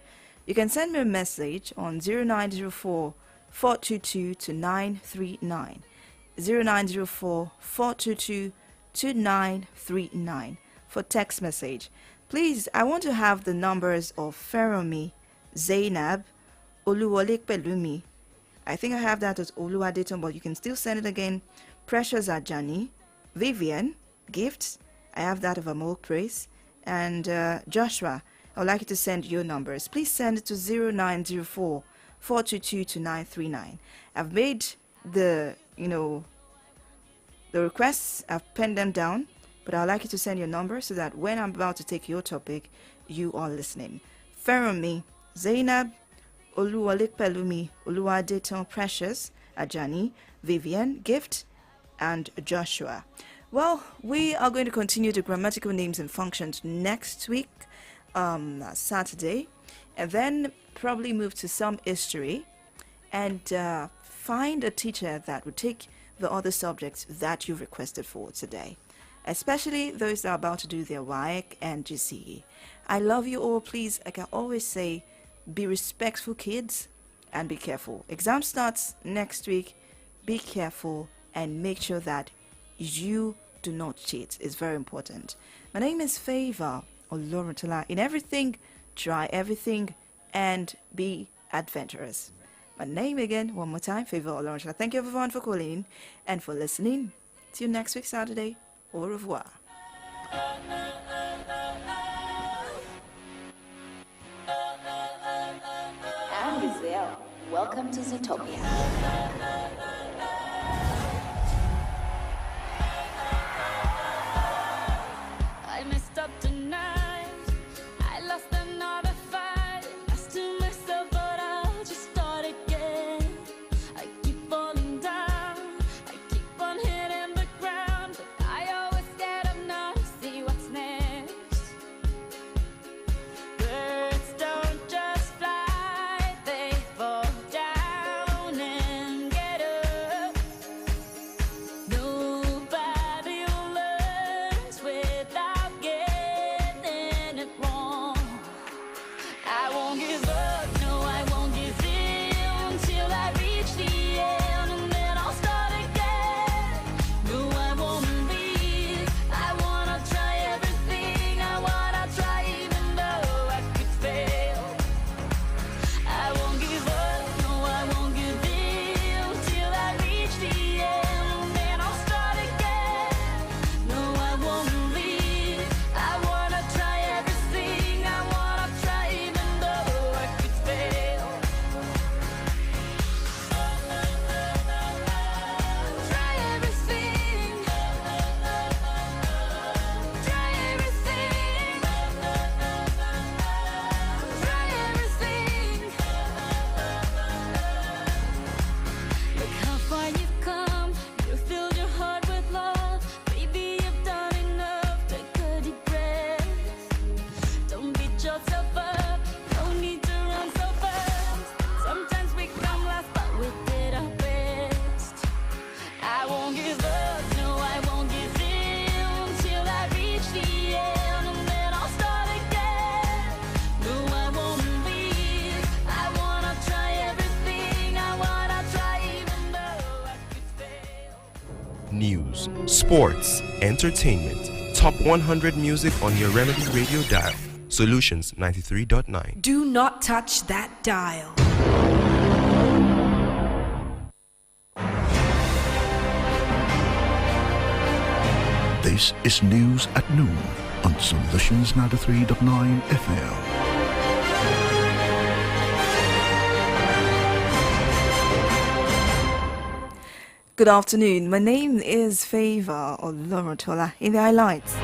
you can send me a message on 0904 422 to 939. 0904 422 2939 for text message. Please, I want to have the numbers of Feromi, Zainab, Oluwole Pelumi. I think I have that as Oluwadeton, but you can still send it again. Precious Ajani, Vivian, Gifts. I have that of Amol Praise. And Joshua, I would like you to send your numbers. Please send it to 0904 422 to 939. I've made the requests. I've penned them down, but I'd like you to send your number so that when I'm about to take your topic, you are listening. Feromi, Zainab, Oluwole Pelumi, Oluwadeton, Precious, Ajani, Vivian, Gift, and Joshua. Well, we are going to continue the grammatical names and functions next week, Saturday, and then probably move to some history and find a teacher that would take the other subjects that you requested for today, especially those that are about to do their WAEC and GCE. I love you all. Please, I can always say, be respectful, kids, and be careful. Exam starts next week. Be careful and make sure that you do not cheat. It's very important. My name is Favor Oloruntola. In everything, try everything and be adventurous. My name again, one more time, Favor Oloruntola. Thank you everyone for calling in and for listening. See you next week, Saturday. Au revoir. I'm Gazelle. Welcome to Zootopia. I messed up tonight. I lost another fight. Lost to my sports, entertainment, top 100 music on your Remedy radio dial. Solutions 93.9. Do not touch that dial. This is News at Noon on Solutions 93.9 FM. Good afternoon. My name is Favor Olorotola. In the highlights.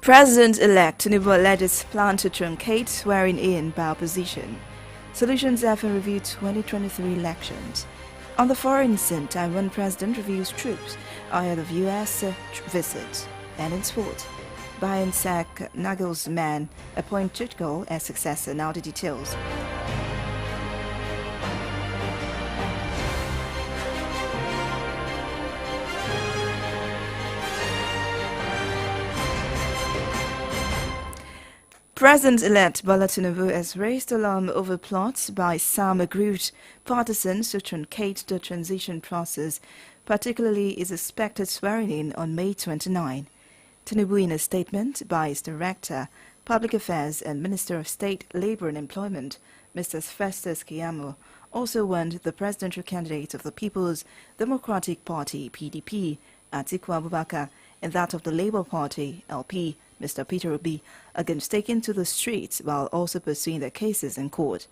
President-elect Tinubu alleges plan to truncate swearing in by opposition. Solutions FM review 2023 elections. On the foreign scene, Taiwan President reviews troops ahead of U.S. visit. And in sport, Bayern sack Nagelsmann appoint Tuchel as successor. Now the details. President-elect Bola Tinubu has raised alarm over plots by some aggrieved partisans to truncate the transition process, particularly his expected swearing-in on May 29. Tinubu, in a statement by his Director, Public Affairs and Minister of State, Labour and Employment, Mr. Festus Keyamo, also warned the presidential candidate of the People's Democratic Party, PDP, Atiku Abubakar, and that of the Labour Party, LP, Mr. Peter Obi, against taking to the streets while also pursuing their cases in court.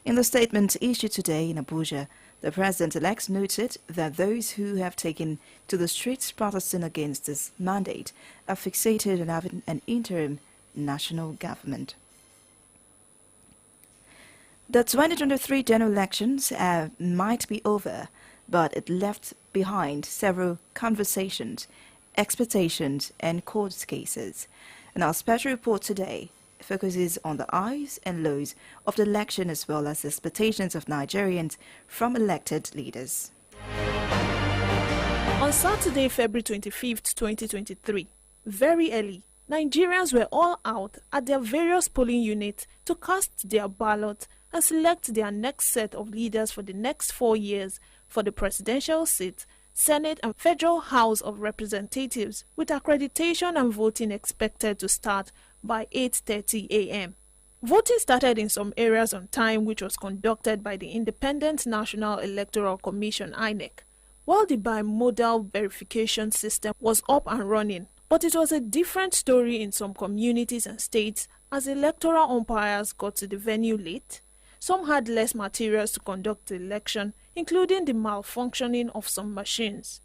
In the statement issued today in Abuja, the president-elect noted that those who have taken to the streets protesting against this mandate are fixated on having an interim national government. The 2023 general elections might be over, but it left behind several conversations, expectations, and court cases. And our special report today focuses on the highs and lows of the election as well as the expectations of Nigerians from elected leaders. On Saturday, February 25th, 2023, very early, Nigerians were all out at their various polling units to cast their ballot and select their next set of leaders for the next 4 years for the presidential seat, Senate and Federal House of Representatives, with accreditation and voting expected to start by 8:30 a.m. Voting started in some areas on time, which was conducted by the Independent National Electoral Commission (INEC), while the bimodal verification system was up and running. But it was a different story in some communities and states as electoral umpires got to the venue late. Some had less materials to conduct the election, including the malfunctioning of some machines.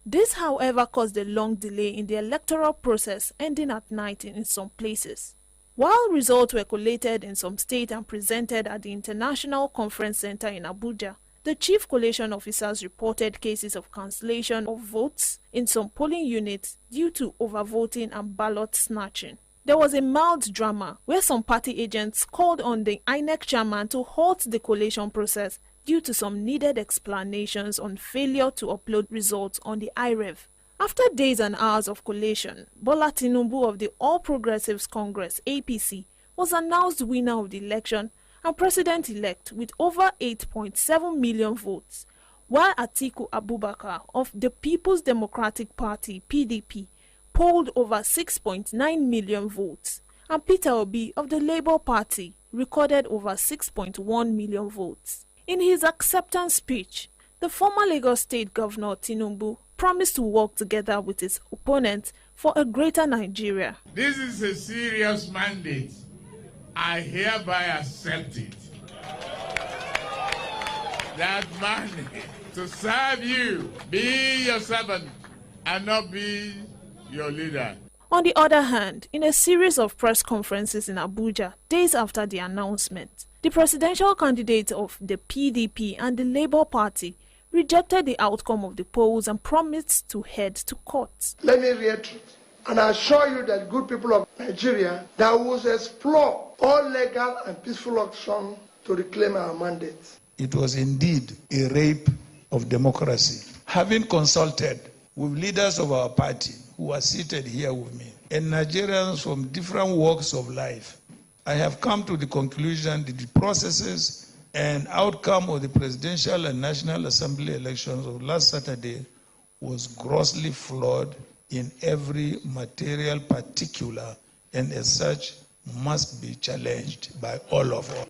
This, however, caused a long delay in the electoral process, ending at night in some places. While results were collated in some states and presented at the International Conference Center in Abuja, the chief collation officers reported cases of cancellation of votes in some polling units due to overvoting and ballot snatching. There was a mild drama where some party agents called on the INEC chairman to halt the collation process due to some needed explanations on failure to upload results on the IREV. After days and hours of collation, Bola Tinubu of the All Progressives Congress (APC) was announced winner of the election and president-elect with over 8.7 million votes, while Atiku Abubakar of the People's Democratic Party (PDP) polled over 6.9 million votes, and Peter Obi of the Labour Party recorded over 6.1 million votes. In his acceptance speech, the former Lagos State Governor Tinubu promised to work together with his opponents for a greater Nigeria. This is a serious mandate. I hereby accept it. That mandate to serve you, be your servant, and not be your leader. On the other hand, in a series of press conferences in Abuja days after the announcement, the presidential candidate of the PDP and the Labour Party rejected the outcome of the polls and promised to head to court. Let me reiterate and assure you that good people of Nigeria that will explore all legal and peaceful options to reclaim our mandate. It was indeed a rape of democracy. Having consulted with leaders of our party who are seated here with me, and Nigerians from different walks of life. I have come to the conclusion that the processes and outcome of the presidential and National Assembly elections of last Saturday was grossly flawed in every material particular, and as such must be challenged by all of us.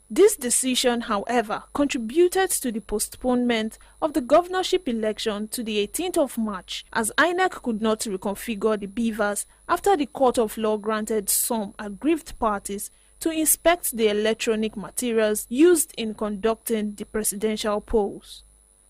This decision, however, contributed to the postponement of the governorship election to the 18th of March, as INEC could not reconfigure the beavers after the court of law granted some aggrieved parties to inspect the electronic materials used in conducting the presidential polls.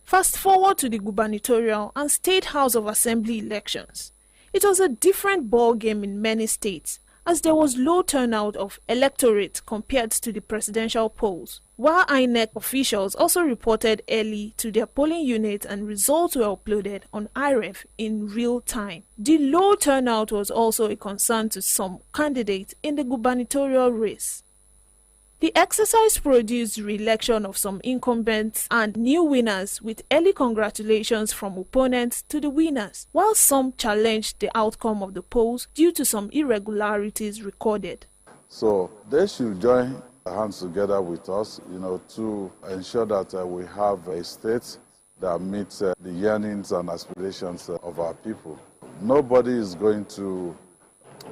Fast forward to the gubernatorial and State House of Assembly elections. It was a different ballgame in many states, as there was low turnout of electorate compared to the presidential polls, while INEC officials also reported early to their polling units and results were uploaded on IREF in real time. The low turnout was also a concern to some candidates in the gubernatorial race. The exercise produced re-election of some incumbents and new winners, with early congratulations from opponents to the winners, while some challenged the outcome of the polls due to some irregularities recorded. So they should join hands together with us, to ensure that we have a state that meets the yearnings and aspirations of our people. Nobody is going to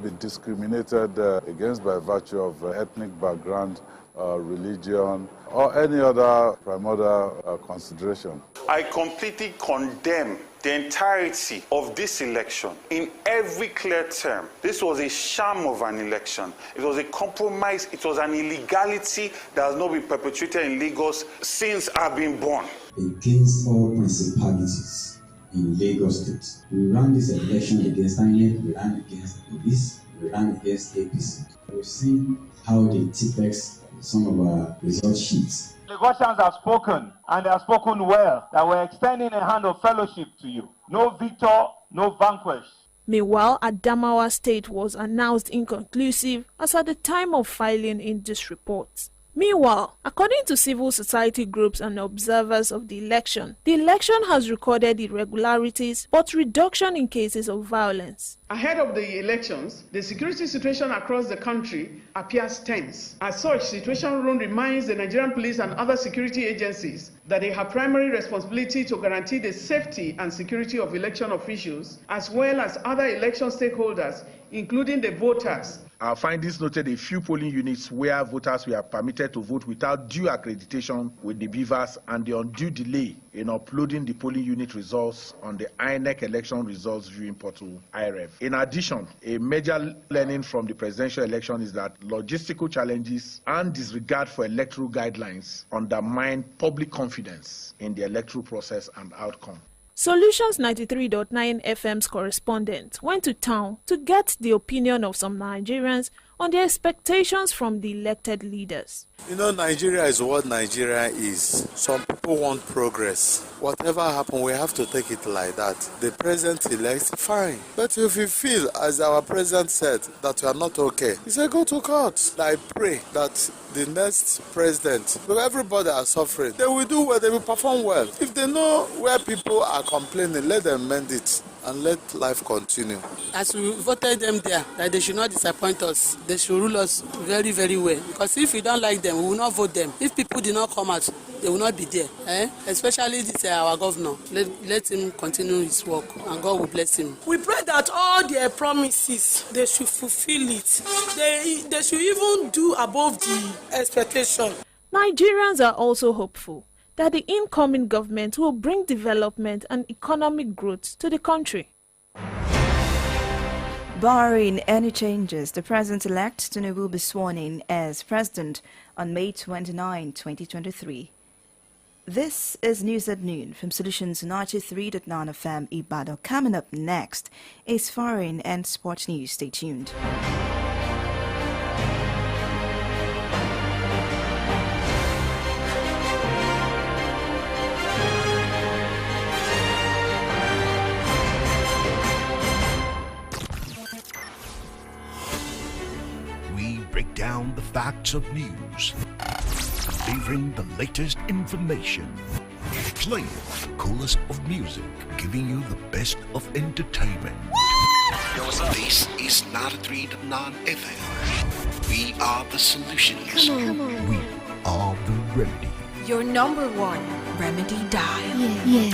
be discriminated against by virtue of ethnic background, religion, or any other primordial consideration. I completely condemn the entirety of this election in every clear term. This was a sham of an election. It was a compromise. It was an illegality that has not been perpetrated in Lagos since I've been born. Against all principalities in Lagos State. We ran this election against INEC, we ran against police, we ran against APC. We've seen how they TPEX some of our result sheets. Lagosians have spoken, and they have spoken well, that we're extending a hand of fellowship to you. No victor, no vanquish. Meanwhile, Adamawa State was announced inconclusive as at the time of filing in this report. Meanwhile, according to civil society groups and observers of the election has recorded irregularities but reduction in cases of violence. Ahead of the elections, the security situation across the country appears tense. As such, Situation Room reminds the Nigerian police and other security agencies that they have primary responsibility to guarantee the safety and security of election officials, as well as other election stakeholders, including the voters. Our findings noted a few polling units where voters were permitted to vote without due accreditation with the beavers and the undue delay in uploading the polling unit results on the INEC election results viewing portal, IREV. In addition, a major learning from the presidential election is that logistical challenges and disregard for electoral guidelines undermine public confidence in the electoral process and outcome. Solutions 93.9 FM's correspondent went to town to get the opinion of some Nigerians on their expectations from the elected leaders. Nigeria is what Nigeria is. Some people want progress. Whatever happens, we have to take it like that. The president elects, fine. But if you feel, as our president said, that you are not okay, he said go to court. I pray that the next president, because everybody are suffering, they will do well, they will perform well. If they know where people are complaining, let them mend it and let life continue. As we voted them there, that they should not disappoint us. They should rule us very, very well. Because if we don't like them, we will not vote them. If people did not come out, they will not be there. Especially this our governor. Let him continue his work, and God will bless him. We pray that all their promises, they should fulfill it. They should even do above the expectation. Nigerians are also hopeful that the incoming government will bring development and economic growth to the country. Barring any changes, the president-elect Tinubu will be sworn in as president on May 29, 2023. This is News at Noon from Solutions 93.9 FM Ibadan. Coming up next is foreign and sports news. Stay tuned. Break down the facts of news, delivering the latest information, playing the coolest of music, giving you the best of entertainment. This is 93.9 FM. We are the solutions. Come on. We are the remedy. Your number one remedy dial. Yeah.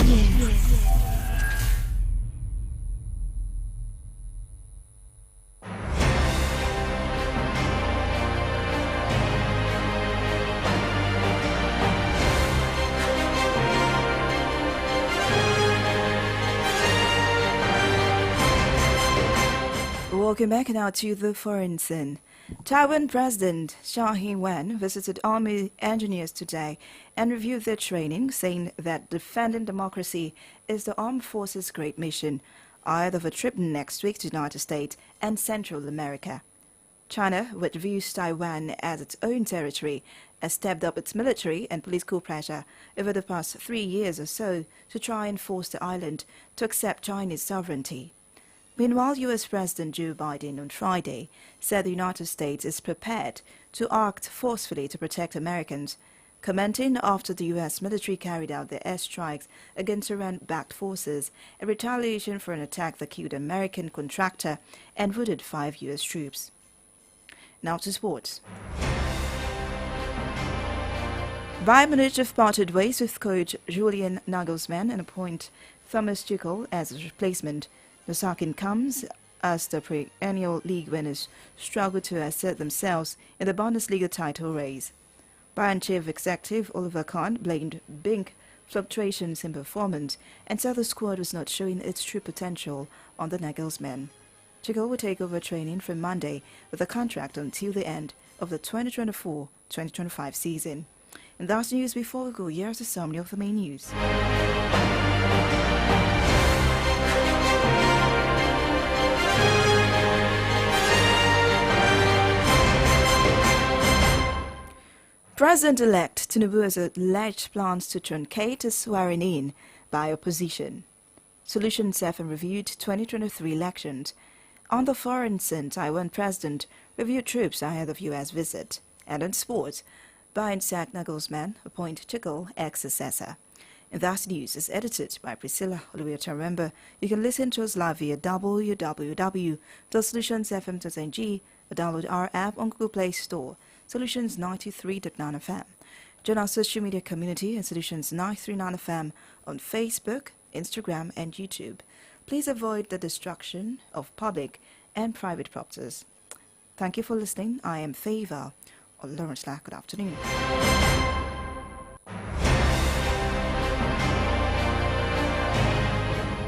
Welcome back now to the foreign scene. Taiwan President Tsai Ing-wen visited Army engineers today and reviewed their training, saying that defending democracy is the armed forces' great mission, ahead of a trip next week to the United States and Central America. China, which views Taiwan as its own territory, has stepped up its military and political pressure over the past 3 years or so to try and force the island to accept Chinese sovereignty. Meanwhile, U.S. President Joe Biden on Friday said the United States is prepared to act forcefully to protect Americans, commenting after the U.S. military carried out their airstrikes against Iran-backed forces in retaliation for an attack that killed an American contractor and wounded 5 U.S. troops. Now to sports. Bayern Munich have parted ways with coach Julian Nagelsmann and appoint Thomas Tuchel as his replacement. The sacking comes as the perennial league winners struggle to assert themselves in the Bundesliga title race. Bayern chief executive Oliver Kahn blamed big fluctuations in performance and said the squad was not showing its true potential on the Nagelsmann. Tuchel will take over training from Monday with a contract until the end of the 2024-2025 season. And that's news. Before we go, here's a summary of the main news. President-elect Tinubu has alleged plans to truncate his swearing-in by opposition. Solutions FM reviewed 2023 elections. On the foreign scene, Taiwan President reviewed troops ahead of U.S. visit. And in sports, Bayern sacked Nagelsmann, appoint Tuchel ex-successor. And that news is edited by Priscilla Oluwatorimbo. You can listen to us live via www.solutionsfm.ng or download our app on Google Play Store. Solutions 93.9 FM. Join our social media community at Solutions 939 FM on Facebook, Instagram, and YouTube. Please avoid the destruction of public and private properties. Thank you for listening. I am Favor or Lawrence Lack. Good afternoon.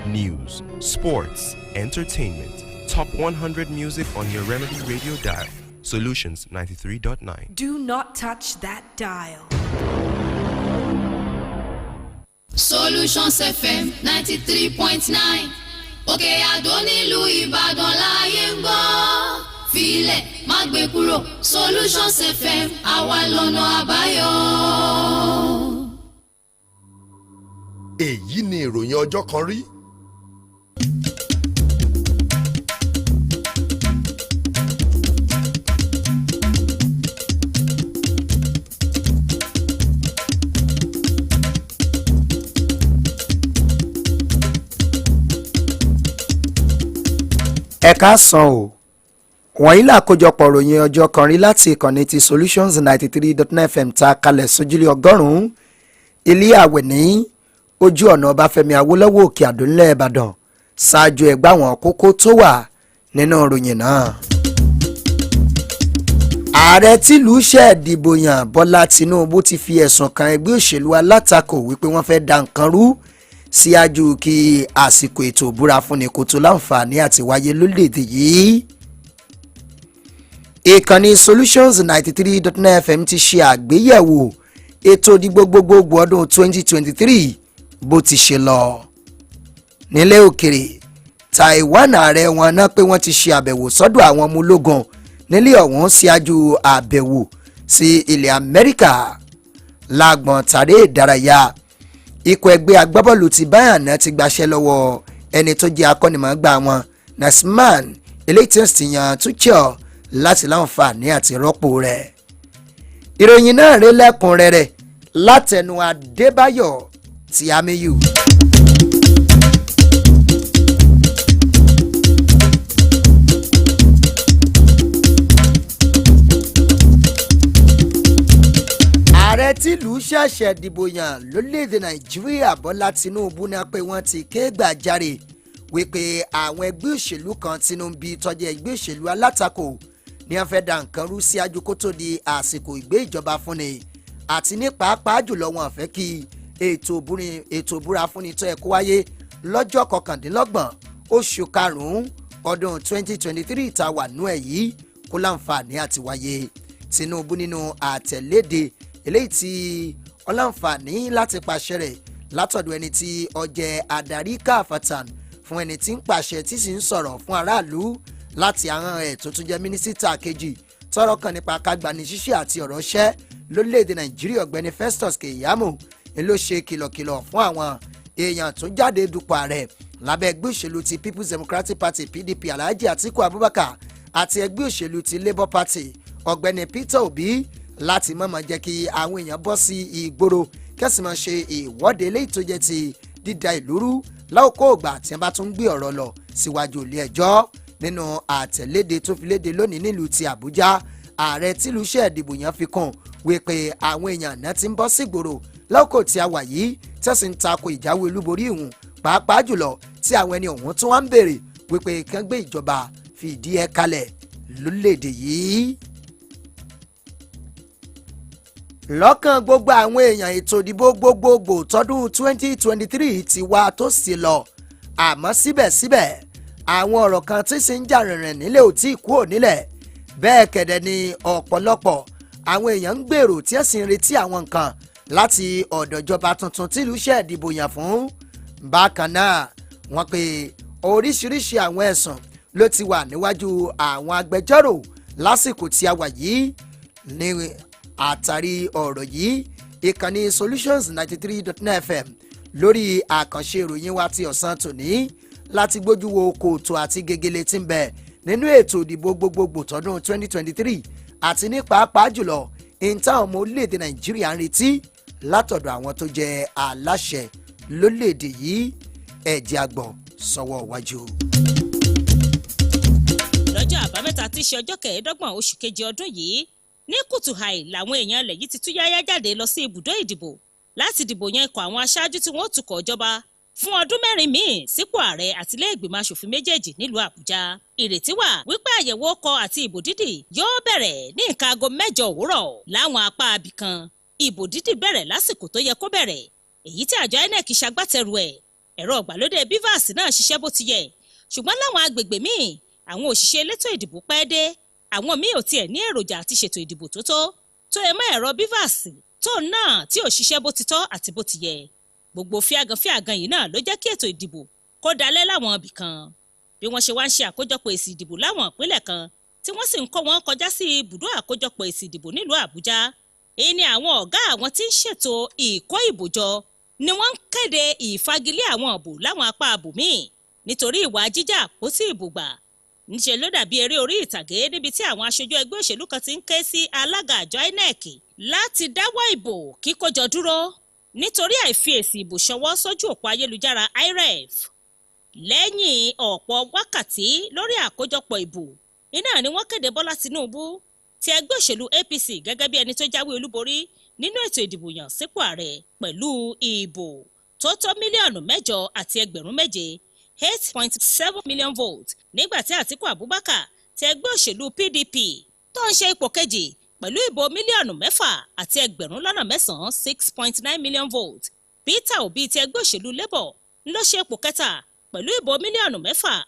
News, sports, entertainment. Top 100 music on your Remedy Radio dial. Solutions 93.9. Do not touch that dial. Solutions FM 93.9. Òkè Àdó nílùú Ìbàdàn láyé ń gbọ́. Filẹ̀ má gbé kúrò. Solutions FM àwa lọ́nà àbáyọ. Èyí ni ìròyìn ọjọ́ kan rí. Ẹ káàsán o wọ̀nyí làkójọpọ̀ ròyìn ọjọ́ kan rí láti ìkànnì ti Solutions 93.9 FM ta kalẹ̀ sójúlé ọgọ́rùn-ún ilé àwẹ̀ ní ojú ọ̀nà Ọbáfẹ́mi Awólọ́wọ̀ Òkè Àdó ńlẹ̀ Ìbàdàn ṣáájú ẹgbẹ́ àwọn kókó tó wà nínú ròyìn náà. Ààrẹ tìlú ṣẹ̀dìbò yàn Bọ́lá Tinubu ti fi ẹ̀sùn kan ẹgbẹ́ òṣèlú alátakò wípé wọ́n fẹ́ da nǹkan rú síájú kí àsìkò ètò ìbúra fúnni kó tó láǹfààní àti wáyé lórílẹ̀‐èdè yìí. Ìkànnì Solutions 93.9 FM ti ṣe àgbéyẹ̀wò ètò ìdìbò gbogbogbò ọdún 2023 bó ti ṣe lọ. Nílẹ̀ òkèrè, Taiwan ààrẹ wọn náà pé wọ́n ti ṣe àbẹ̀wò sọ́dọ̀ àwọn ọmọ ológun nílé ọ̀hún síájú àbẹ̀wò sí ilẹ̀ Amẹ́ríkà. Lágbọ̀n tàrí ìdárayá, ikọ̀ ẹgbẹ́ agbábọ́ọ̀lù ti Bayern náà ti gbaṣẹ́ lọ́wọ́ ẹni tó jẹ́ akọ́nimọ̀ọ́gbá wọn Nagelsmann eléyìí tí wọ́n ti yan Tuchel láti láǹfààní àti rọ́pò rẹ̀. Ìròyìn náà rí lẹ́kùnrẹ́rẹ́ látẹnu Adébáyọ̀ ti Amiyu. ààrẹ tìlú ṣẹ̀ṣẹ̀ dìbò yàn lórílẹ̀‐èdè nàìjíríà bọ́lá tinubu ní pé wọ́n ti ké gbàjarè wípé àwọn ẹgbẹ́ òṣèlú kan tinubu tọ́jú ẹgbẹ́ òṣèlú alátakò ní wọ́n fẹ́ da nǹkan rú sí ajú kó tó di àsìkò ìgbé ìjọba fúnni àti ní pàápàá jùlọ wọn fẹ́ kí ètò ìbúra fúnni tó yẹ kó wáyé lọ́jọ́ 29 oṣù karùn-ún ọdún 2023 tá wà nú ẹ̀ yìí kó láǹfààní àti wáyé. Tinubu nínú àtẹ̀léde eléyìí tí ọláǹfààní láti pàṣẹ rẹ̀ látọ̀dọ̀ ẹni tí ó jẹ́ adarí káfàtàn fún ẹni tí ń pàṣẹ tí sì ń sọ̀rọ̀ fún aráàlú láti ahọ́n ẹ̀ tó tún jẹ́ mínísítà kejì tọ́rọ̀ kan nípa kágbani ṣíṣe àti ọ̀rọ̀ ṣẹ́ lórílẹ̀‐èdè nàìjíríà ọ̀gbẹ́ni Festus Keyamo ló ṣe kìlọ̀kìlọ̀ fún àwọn èèyàn tó jáde dupò ààrẹ lábẹ́ ẹgbẹ́ òṣèlú ti People's Democratic Party PDP Alhaji Atiku Abubakar àti ẹgbẹ́ òṣèlú ti Labour Party ọ̀gbẹ́ni Peter Obi láti mọ̀mọ́ jẹ́ kí àwọn èèyàn bọ́ sí ìgboro kẹ́sì máa ṣe ìwọ́de eléyìí tó jẹ́ ti dídá ìlú rú láòkó ògbà tí wọ́n bá tún gbé ọ̀rọ̀ lọ síwájú ilé ẹjọ́. Nínú àtẹ̀léde tó fi léde lónìí nílùú ti Àbújá ààrẹ tìlú ṣẹ̀dìbò yẹn fi kàn wípé àwọn èèyàn náà ti ń bọ́ sí ìgboro láòkó tí a wà yìí tẹ̀sí ń tako ìjáwé olúborí ìhùn pàápàá jùlọ tí àwọn ẹni ọ̀hún tún wá ń béèrè wípé kán gbé ìjọba fìdí ẹ̀ kalẹ̀ lórílẹ̀‐èdè yìí. Lọ́kàn gbogbo àwọn èèyàn ètò ìdìbò gbogbogbò tọdún 2023 ti wá tó sì lọ àmọ́ síbẹ̀síbẹ̀ àwọn ọ̀rọ̀ kan tí sì ń jà rìnrìn nílẹ̀ ò tí ì kúrò nílẹ̀ bẹ́ẹ̀ kẹ̀dẹ̀ ni ọ̀pọ̀lọpọ̀ àwọn èèyàn ń gbèrò tí ẹ̀ sì ń retí àwọn nǹkan láti ọ̀dọ̀ ìjọba tuntun tìlú ṣe ìdìbò yàn fún. Bákan náà wọ́n pe oríṣiríṣi àwọn ẹ̀sùn ló ti wà níwájú àwọn agbẹjọ́rò lásìkò tí a wà yìí ní àtàrí ọ̀rọ̀ yìí. Ìkànnì Solutions 93.9 FM lórí àkànṣe ìròyìn wa ti ọ̀sán tòní láti gbójú wo kòtò àti gegele tí ń bẹ nínú ètò ìdìbò gbogbogbò tọdún 2023 àti ní pàápàá jùlọ ìntàn ọmọ orílẹ̀-èdè Nàìjíríà ń retí látọ̀dọ̀ àwọn tó jẹ́ aláṣẹ lórílẹ̀-èdè yìí ẹ̀jẹ̀ àgbọ̀n sọ́wọ́ wájú. Lọ́jọ́ àbámẹ́ta tí í ṣe ọjọ́ 25 oṣù keje ọdún yìí ní kùtù hàì làwọn èèyàn ilẹ̀ yìí ti tú yáyá jáde lọ sí ibùdó ìdìbò láti dìbò yan ikọ̀ àwọn aṣáájú tí wọ́n tukọ̀ ìjọba fún ọdún 4 míì sípò ààrẹ àti ilé ìgbìmọ̀ aṣòfin méjèèjì nílùú Àbújá. Ìrètí wà wípé àyẹ̀wò ọkọ̀ àti ìbò dídì yóò bẹ̀rẹ̀ ní nǹkan aago 8 òwúrọ̀ láwọn apá abìkan. Ìbò dídì bẹ̀rẹ̀ lásìkò tó yẹ kó bẹ̀rẹ̀ èyí tí àjọ INEC ṣagbátẹrù ẹ̀. Ẹ̀rọ ìgbàlódé BVAS náà ṣiṣẹ́ bó ti yẹ ṣùgbọ́n láwọn agbègbè míì àwọn òṣìṣẹ́ elétò ìdìbò pẹ́ dé àwọn míì ò tiẹ̀ ní èròjà àti ṣètò ìdìbò tó ẹ mọ́ ẹ̀rọ BVAS tó náà tí ò ṣiṣẹ́ bó ti tọ́ àti bó ti yẹ. Gbogbo fíagan yìí náà ló jẹ́ kí ètò ìdìbò kó dalẹ̀ láwọn ibì kan. Bí wọ́n ṣe wá ń ṣe àkójọpọ̀ èsì ìdìbò láwọn ìpínlẹ̀ kan tí wọ́n sì ń kó wọn kọjá sí ibùdó àkójọpọ̀ èsì ìdìbò nílùú Àbújá. Èyí ni àwọn ọ̀gá àwọn tí ń ṣètò ìkó ìbò jọ ni wọ́n ń kéde ìfagilé àwọn ìbò láwọn apá abòmíì nítorí ìwà jíjà àpótí ìbò gbà. Níṣẹ́ ló dàbí eré orí ìtàgé níbi tí àwọn aṣojú ẹgbẹ́ òṣèlú kan ti ń ké sí alága àjọ INEC láti dáwọ́ ìbò kíkójọ dúró nítorí àìfi èsì ìbò ṣọwọ́ sójú òpó ayélujára IREV. Lẹ́yìn ọ̀pọ̀ wákàtí lórí àkójọpọ̀ ìbò iná ni wọ́n kéde Bọ́lá Tinubu ti ẹgbẹ́ òṣèlú APC gẹ́gẹ́ bí ẹni tó jáwé olúborí nínú ètò ìdìbò yàn sípò ààrẹ pẹ̀lú ìbò tó tó 8 mílíọ̀nù àti ẹgbẹ̀rún 7 8.7 million votes nígbà tí Àtíkù Abubakar ti ẹgbẹ́ òṣèlú PDP tó ń ṣe ipò kejì pẹ̀lú ìbò 6 mílíọ̀nù àti ẹgbẹ̀rún 9 6.9 million votes. Peter Obi ti ẹgbẹ́ òṣèlú Labour ló ṣe ipò kẹta pẹ̀lú ìbò 6 mílíọ̀nù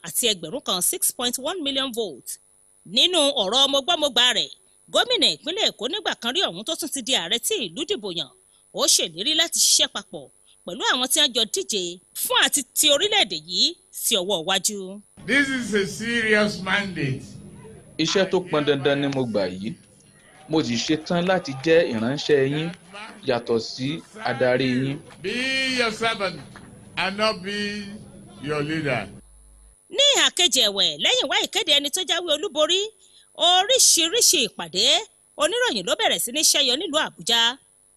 àti ẹgbẹ̀rún 6.1 million votes. Nínú ọ̀rọ̀ ọmọgbọ́mọgbà rẹ̀ gómìnà ìpínlẹ̀ Èkó nígbà kan rí ọ̀hún tó tún ti di ààrẹ tí ìlú dìbò yàn ó ṣèlérí láti ṣiṣẹ́ papọ̀ pẹ̀lú àwọn tí wọ́n jọ díje fún àti ti orílẹ̀-èdè yìí sí ọwọ́ iwájú. This is a serious mandate. Iṣẹ́ tó pọn dandan ni mo gbà yìí. Mo sì ṣetán láti jẹ́ ìránṣẹ́ yín yàtọ̀ sí adarí yín. Be your servant and not be your leader. Ní ìhà kejì ẹ̀wẹ̀ lẹ́yìn wá ìkéde ẹni tó jáwé olúborí oríṣiríṣi ìpàdé oníròyìn ló bẹ̀rẹ̀ sí ní ṣẹ́yọ nílùú Àbújá.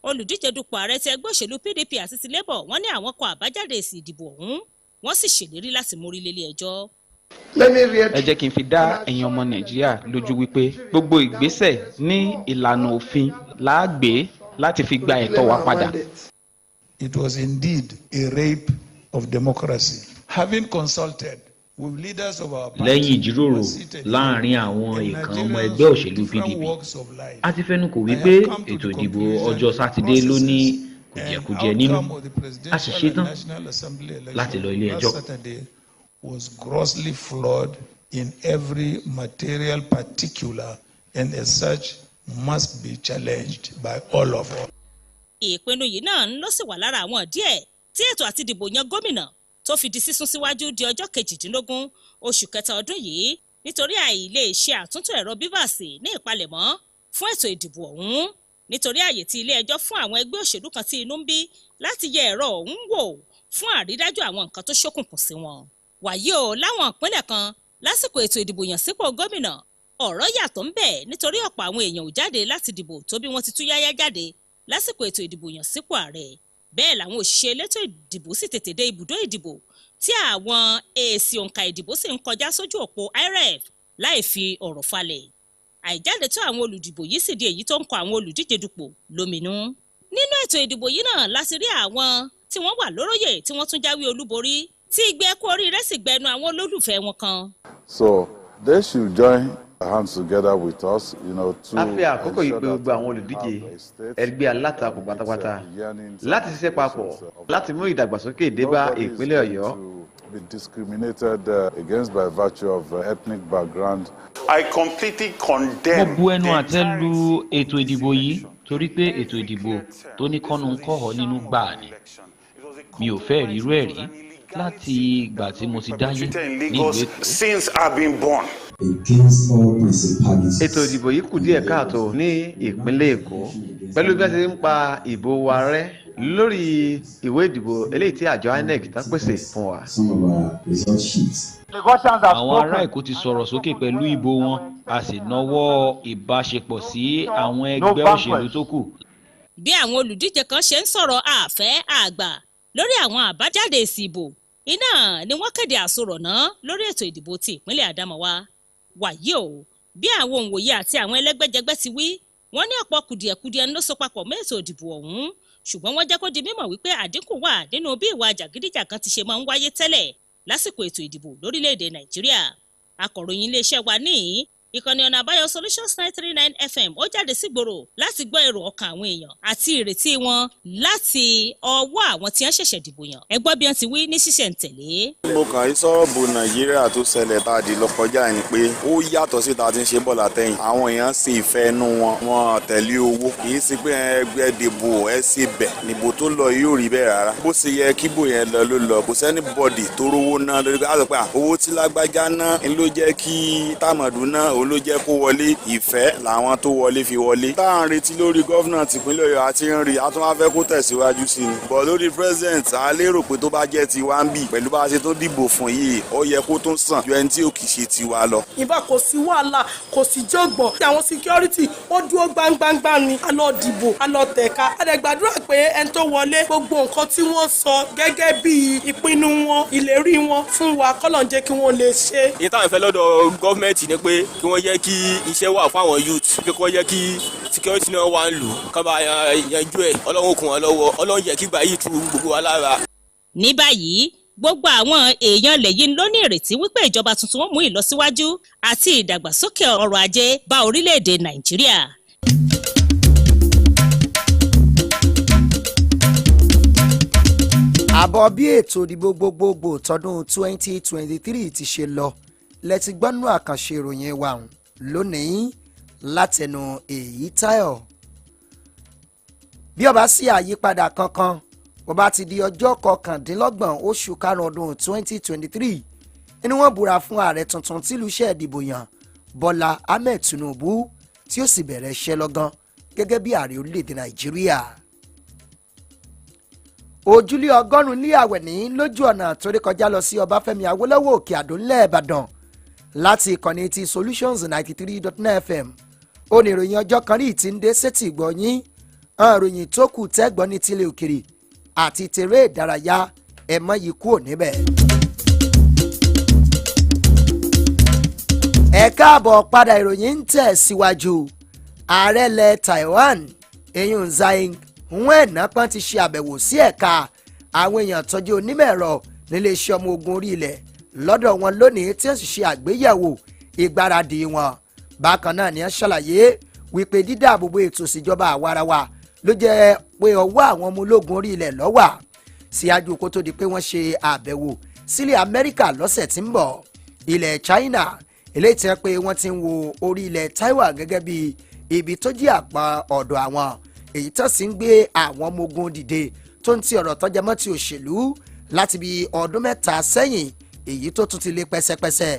Olùdíje dupò ààrẹ ti ẹgbẹ́ òṣèlú PDP àti ti Labour wọ́n ní àwọn kọ àbájáde èsì ìdìbò ọ̀hún wọ́n sì ṣèlérí láti mórí lélé ẹjọ́. Ẹ jẹ́ kí n fi dá ẹ̀yin ọmọ Nàìjíríà lójú wípé gbogbo ìgbésẹ̀ ní ìlànà òfin láàgbé láti fi gba ẹ̀tọ́ wa padà. It was indeed a rape of democracy. Having consulted with leaders of our party, lẹ́yìn ìjíròrò láàrin àwọn ìkan ọmọ ẹgbẹ́ òṣèlú PDP a ti fẹnukò wípé ètò ìdìbò ọjọ́ sátidé ló ní kùjẹkùjẹ nínú a sì ṣetán láti lọ ilé ẹjọ́. was grossly flawed in every material particular and as such must be challenged by all of us. ìpinnu yìí náà ló sì wà lára àwọn díẹ̀ tí ètò àti ìdìbò yan gómìnà tó fi di sísún síwájú di ọjọ́ 18 oṣù kẹta ọdún yìí nítorí àìlè ṣe àtúntò ẹ̀rọ bíbàsì ní ìpalẹ̀mọ́ fún ètò ìdìbò ọ̀hún nítorí àyè tí ilé ẹjọ́ fún àwọn ẹgbẹ́ òṣèlú kan tí inú ń bí láti yẹ ẹ̀rọ ọ̀hún wò fún àrídájú àwọn nǹkan tó ṣókùnkùn sí wọn. wàyí o láwọn ìpínlẹ̀ kan lásìkò ètò ìdìbò yàn sípò gómìnà ọ̀rọ̀ yàtọ̀ ń bẹ nítorí ọ̀pọ̀ àwọn èèyàn ò jáde láti dìbò tó bí wọ́n ti tú yáyá jáde lásìkò ètò ìdìbò yàn sípò ààrẹ bẹ́ẹ̀ làwọn òṣìṣẹ́ elétò ìdìbò sì tètè dé ibùdó ìdìbò tí àwọn èsì òǹkà ìdìbò sì ń kọjá sójú òpó IREV láì fi ọ̀rọ̀ falẹ̀ àìjáde tó àwọn olùdìbò yìí sì di èyí tó ń kọ àwọn olùdíje dupò lóminú. nínú ètò ìdìbò yìí náà láti rí àwọn tí wọ́n wà lóróyè tí wọ́n tún jáwé olúborí tí igbe ẹkú oríire sì gbẹnu àwọn olólùfẹ́ wọn kan. So they should join hands together with us, to. a fi àkókò yìí pé gbogbo àwọn olùdíje ẹgbẹ́ alátakò pátápátá láti ṣiṣẹ́ papọ̀ láti mú ìdàgbàsókè dé bá ìpínlẹ̀ Ọ̀yọ́. Be discriminated against by virtue of ethnic background. I completely condemn. mo bu ẹnu àtẹ́ lu ètò ìdìbò yìí torí pé ètò ìdìbò tó ní kọ́nu-kọ́họ nínú gbà ni mi ò fẹ́ rírú ẹ̀ rí láti ìgbà tí mo ti dáyé ní ìlú Èkó. Since I've been born. ètò ìdìbò yìí kù díẹ̀ káàtó ní ìpínlẹ̀ Èkó pẹ̀lú bí wọ́n ti ń pa ìbò wa rẹ́ lórí ìwé ìdìbò eléyìí tí àjọ INEC tán pèsè fún wa. àwọn ará Èkó ti sọ̀rọ̀ sókè pẹ̀lú ìbò wọn a sì nawọ́ ìbáṣepọ̀ sí àwọn ẹgbẹ́ òṣèlú tó kù. bí àwọn olùdíje kan ṣe ń sọ̀rọ̀ àfẹ́ àgbà lórí àwọn àbájáde èsì ìbò iná ni wọ́n kéde àsorọ̀ náà lórí ètò ìdìbò ti ìpínlẹ̀ Adamawa. wàyí o bí àwọn òǹwòye àti àwọn ẹlẹ́gbẹ́jẹgbẹ́ ti wí wọ́n ní ọ̀pọ̀ kùdìẹ̀kudiẹ ló so papọ̀ mọ́ ètò ìdìbò ọ̀hún ṣùgbọ́n wọ́n jẹ́ kó di mímọ̀ wípé àdínkù wà nínú bí ìwà jàgídíjàgan ti ṣe máa ń wáyé tẹ́lẹ̀ lásìkò ètò ìdìbò lórílẹ̀‐èdè Nàìjíríà. akọ̀ròyìn iléeṣẹ́ wa ní ìkànnì ọ̀nà àbáyọ Solutions 939 FM ó jáde sígboro láti gbọ́ èrò ọkàn àwọn èèyàn àti ìrètí wọn láti ọwọ́ àwọn tí wọ́n ṣẹ̀ṣẹ̀ dìbò yàn. ẹ gbọ́ bí wọ́n ti wí ní ṣísẹ̀ntẹ̀lé. mo kàn rí sọ̀rọ̀ bo Nàìjíríà tó ṣẹlẹ̀ tá a di lọ kọjá ni pé ó yàtọ̀ sí ta ti ń ṣe bọ́ọ̀lù àtẹ̀yìn àwọn èèyàn ṣe ìfẹ́ inú wọn tẹ̀lé owó kì í ṣe pé ẹgbẹ́ dìbò ẹ ṣe bẹ̀ níbo tó lọ yóò rí bẹ́ẹ̀ rárá bó ṣe yẹ kíbò yẹn lọ ló lọ kò sẹ́ni bọ́ọ̀dì tó rówó ná lórí pé owó tí lágbájá ná ló jẹ́ kí Tàmọ̀dù ná òun ló jẹ́ kó wọlé ìfẹ́ làwọn tó wọlé fi wọlé. tá à ń retí lórí gọ́fúnà tìpínlẹ̀ Ọ̀yọ́ àti ń rí a tún wá fẹ́ kó tẹ̀síwájú sí i. bọ̀ lórí president a lérò pé tó bá jẹ́ tiwa ń bì pẹ̀lú bá a ṣe tó dìbò fún yìí ó yẹ kó tó sàn ju ẹni tí ò kì í ṣe tiwa lọ. ìbá kò sí wàhálà kò sí jọ̀gbọ̀n àwọn security ó dúró gbangbangba ni a lọ dìbò a lọ tẹ̀ka a dẹ̀ gbàdúrà pé ẹni tó wọlé gbogbo nǹkan tí wọ́n sọ gẹ́gẹ́ bí ìpinnu wọn ìlérí wọn fún wa kọ́lọ̀ ń jẹ́ kí wọ́n lè ṣe. ìyẹn táwọn ìfẹ́ lọ́dọ̀ gọ́ọ̀mẹ̀ntì ni pé kí wọ́n jẹ́ kí iṣẹ́ wà fún àwọn youth kí wọ́n jẹ́ kí security náà wà ń lù kán bá yanjú ẹ̀ ọlọ́run kún wọn lọ́wọ́ ọlọ́run jẹ́ kí gbà yìí tu gbogbo wa lára. ní báyìí gbogbo àwọn èèyàn lẹ́yìn ló ní ìrètí wípé ìjọba tuntun wọn mú ìlọsíwájú àti ìdàgbàsókè ọrọ̀ ajé bá orílẹ̀-èdè Nàìjíríà. àbọ̀ bí ètò ìdìbò gbogbogbò tọdún 2023 ti ṣe lọ lẹ́tí gbọ́nú àkànṣe ìròyìn wa lónìí látẹnu Èyítáyọ̀. bí ó bá sí àyípadà kankan bó bá ti di ọjọ́ 29 oṣù karùn-ún ọdún 2023 inú wọn búra fún ààrẹ tuntun tìlú iṣẹ́ ìdìbò yàn Bọ́lá Ahmed Tinubu tí ó sì bẹ̀rẹ̀ iṣẹ́ lọ́gán gẹ́gẹ́ bí ààrẹ orílẹ̀-èdè Nàìjíríà. ojúlé ọgọ́rùn-ún ní àwẹ̀ní lójú ọ̀nà torí kọjá lọ sí Ọbáfẹ́mi Awólọ́wọ̀ Òkè Àdó ńlẹ̀ Ìbàdàn láti ìkànnì ti Solutions 93.9 FM oníròyìn ọjọ́ kan rí ti ń dé sétí ìgbọ̀nyín ìròyìn tó kù tẹ́gbọ́n ní tilẹ̀ òkèrè àti tèrè ìdárayá ẹ̀mọ́ yìí kúrò níbẹ̀. ẹ káàbọ̀ padà ìròyìn ń tẹ̀ síwájú ààrẹ ilẹ̀ Taiwan eyín Zhang Wenapon ti ṣe àbẹ̀wò sí ẹ̀ka àwọn èèyàn tọ́jú onímọ̀ ẹ̀rọ nílé iṣẹ́ ọmọ ogun orí ilẹ̀ lọ́dọ̀ wọn lónìí tí wọ́n sì ṣe àgbéyẹ̀wò ìgbáradì wọn. Bákan náà ni wọ́n ṣàlàyé wípé dídáàbòbò ètò ìṣèjọba àwarawa ló jẹ́ pé ọwọ́ àwọn ọmọ ológun orí ilẹ̀ ló wà. Síájú kó tó di pé wọ́n ṣe àbẹ̀wò sílẹ̀ Amẹ́ríkà lọ́sẹ̀ tí ń bọ̀, ilẹ̀ China eléyìí tí wọ́n pé wọ́n ti ń wo orí ilẹ̀ Taiwan gẹ́gẹ́ bí ibi tó jẹ́ àpá ọ̀dọ̀ àwọn, èyí tó sì ń gbé àwọn ọmọ ogun dìde tó ń ti ọ̀rọ̀ tọ́jẹmọ́ ti òṣèlú láti bí ọdún 3 sẹ́yìn, èyí tó tún ti lé pẹ́sẹ́pẹ́sẹ́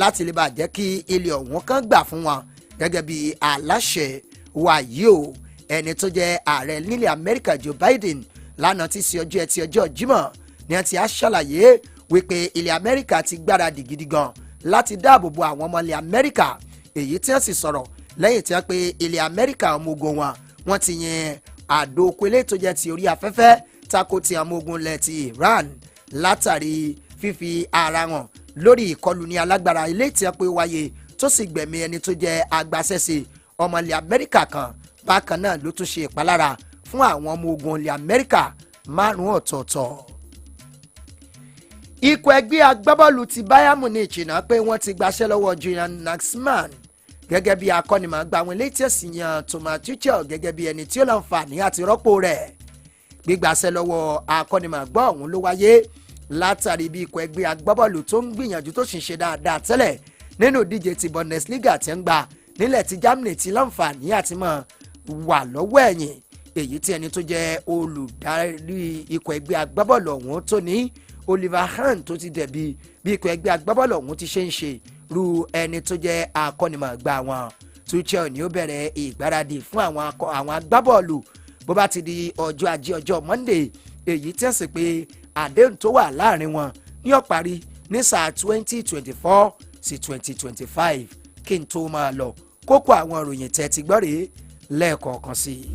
láti lè bàjẹ́ kí ilé ọ̀hún kan gbà fún wọn gẹ́gẹ́ bí aláṣẹ. Wàyí o, ẹni tó jẹ́ ààrẹ nílẹ̀ Amẹ́ríkà Joe Biden lánàá tí sí ọjọ́ Ẹtì ọjọ́ Jímọ̀ ni wọ́n ti á ṣàlàyé wípé ilẹ̀ Amẹ́ríkà ti gbáradì gidi gan láti dáàbò bo àwọn ọmọ ilẹ̀ Amẹ́ríkà, èyí tí wọ́n sì sọ̀rọ̀ lẹ́yìn tí wọ́n pe ilẹ̀ Amẹ́ríkà ọmọ ogun wọn ti yìn àdó oko eléyìí tó jẹ́ ti orí afẹ́fẹ́ tako ti ọmọ ogun ilẹ̀ ti Iran látàrí fífi ara hàn lórí ìkọlù ní alágbára eléyìí tí wọ́n pe wáyé tó sì gbẹ̀mí ẹni tó jẹ́ agbásẹ́sẹ ọmọ ilẹ̀ Amẹ́ríkà kan. Bákan náà ló tún ṣe ìpalára fún àwọn ọmọ ogun ilẹ̀ Amẹ́ríkà 5 ọ̀tọ̀ọ̀tọ̀. Ikọ̀ ẹgbẹ́ agbábọ́ọ̀lù ti Bayern Munich náà pé wọ́n ti gbaṣẹ́ lọ́wọ́ Julian Nagelsmann gẹ́gẹ́ bí akọ́nimọ̀ọ́gbá àwọn eléyìí sì yan Thomas Tuchel gẹ́gẹ́ bí ẹni tí ó láǹfààní àti rọ́pò rẹ̀. Gbígbaṣẹ́ lọ́wọ́ akọ́nimọ̀ọ́gbá ọ̀hún ló wáyé látàrí bí ikọ̀ ẹgbẹ́ agbábọ́ọ̀lù tó ń gbìyànjú tó sì ń ṣe dáadáa tẹ́lẹ̀ nínú ìdíje ti Bundesliga tí ń gbà nílẹ̀ ti Germany ti láǹfààní àti mọ̀ wà lọ́wọ́ ẹ̀yìn, èyí tí ẹni tó jẹ́ olùdarí ikọ̀ ẹgbẹ́ agbábọ́ọ̀lù ọ̀hún tó ní Oliver Kahn tó ti dẹ̀bi bí ikọ̀ ẹgbẹ́ agbábọ́ọ̀lù ọ̀hún ti ṣe ń ṣe ru ẹni tó jẹ́ akọ́nimọ̀ọ́gbá wọn. Tuchel ni ó bẹ̀rẹ̀ ìgbáradì fún àwọn agbábọ́ọ̀lù bó bá ti di ọjọ́ Ajé ọjọ́ Monday, èyí tí ń sè pé àdéhùn tó wà láàrin wọn ní ó parí ní sáà 2024 sí 2025. Kí n tó máa lọ, kókó àwọn ìròyìn tẹ́ ti gbọ́ rèé lẹ́ẹ̀kọ̀ọ̀kan sí i.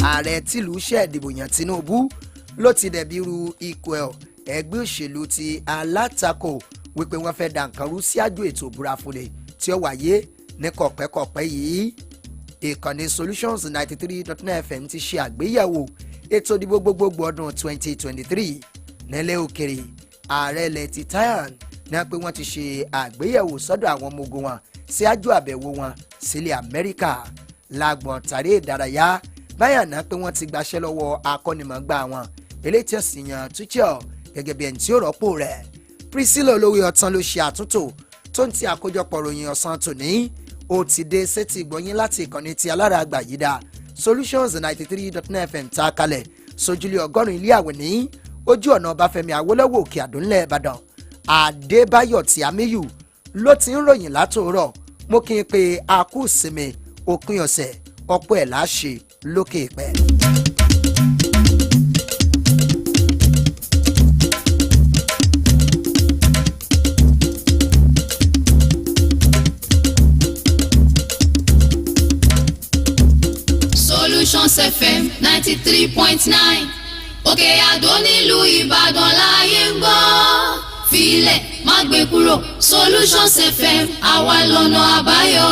Ààrẹ tìlú ṣẹ̀dìbò yàn Tinubu ló ti dẹ̀bi ru ikọ̀ ẹgbẹ́ òṣèlú ti alátakò wípé wọ́n fẹ́ da nǹkan rú sí àjò ètò ìbúra fúnni tí ó wáyé ní kọ̀pẹ́kọ̀pẹ́ yìí. Ìkànnì Solutions 93.9 FM ti ṣe àgbéyẹ̀wò ètò ìdìbò gbogbogbò ọdún 2023 nílẹ̀ òkèrè. Ààrẹ ilẹ̀ ti Thailand ní pé wọ́n ti ṣe àgbéyẹ̀wò sọ́dọ̀ àwọn ọmọ ogun wọn sí àjò àbẹ̀wò wọn sílẹ̀ Amẹ́ríkà. Lágbọ̀n tàrí ìdárayá báyà náà pé wọ́n ti gbaṣẹ́ lọ́wọ́ akọ́nimọ̀ọ́gbá wọn eléyìí tí ó sì yan Tuchel gẹ́gẹ́ bí ẹni tí ó rọ́pò rẹ̀. Priscilla olówó ọ̀tán ló ṣe àtúntò tó ń ti àkójọpọ̀ ròyìn ọ̀sán tòní. Ó ti dé sétí ìgbọ̀nyín láti ìkànnì ti alára àgbàyídá Solutions 93.9 FM ta kalẹ̀ sójúlé 100 ilé àwẹ̀ ní ojú ọ̀nà Ọbáfẹ́mi Awólọ́wọ̀ Òkè Àdó ńlẹ̀ Ìbàdàn. Adébáyọ̀ tí Amíyù ló ti ń ròyìn látòórọ̀. Mo kí n pé a kú ìsinmi òpin ọ̀sẹ̀ ọ̀pọ̀ ẹ̀ láṣẹ lókè ìpẹ́. Solutions FM 93.9 Òkè Àdó nílùú Ìbàdàn láyé ń gbọ́. Filẹ̀ má gbé kúrò Solutions FM àwa lọ́nà àbáyọ.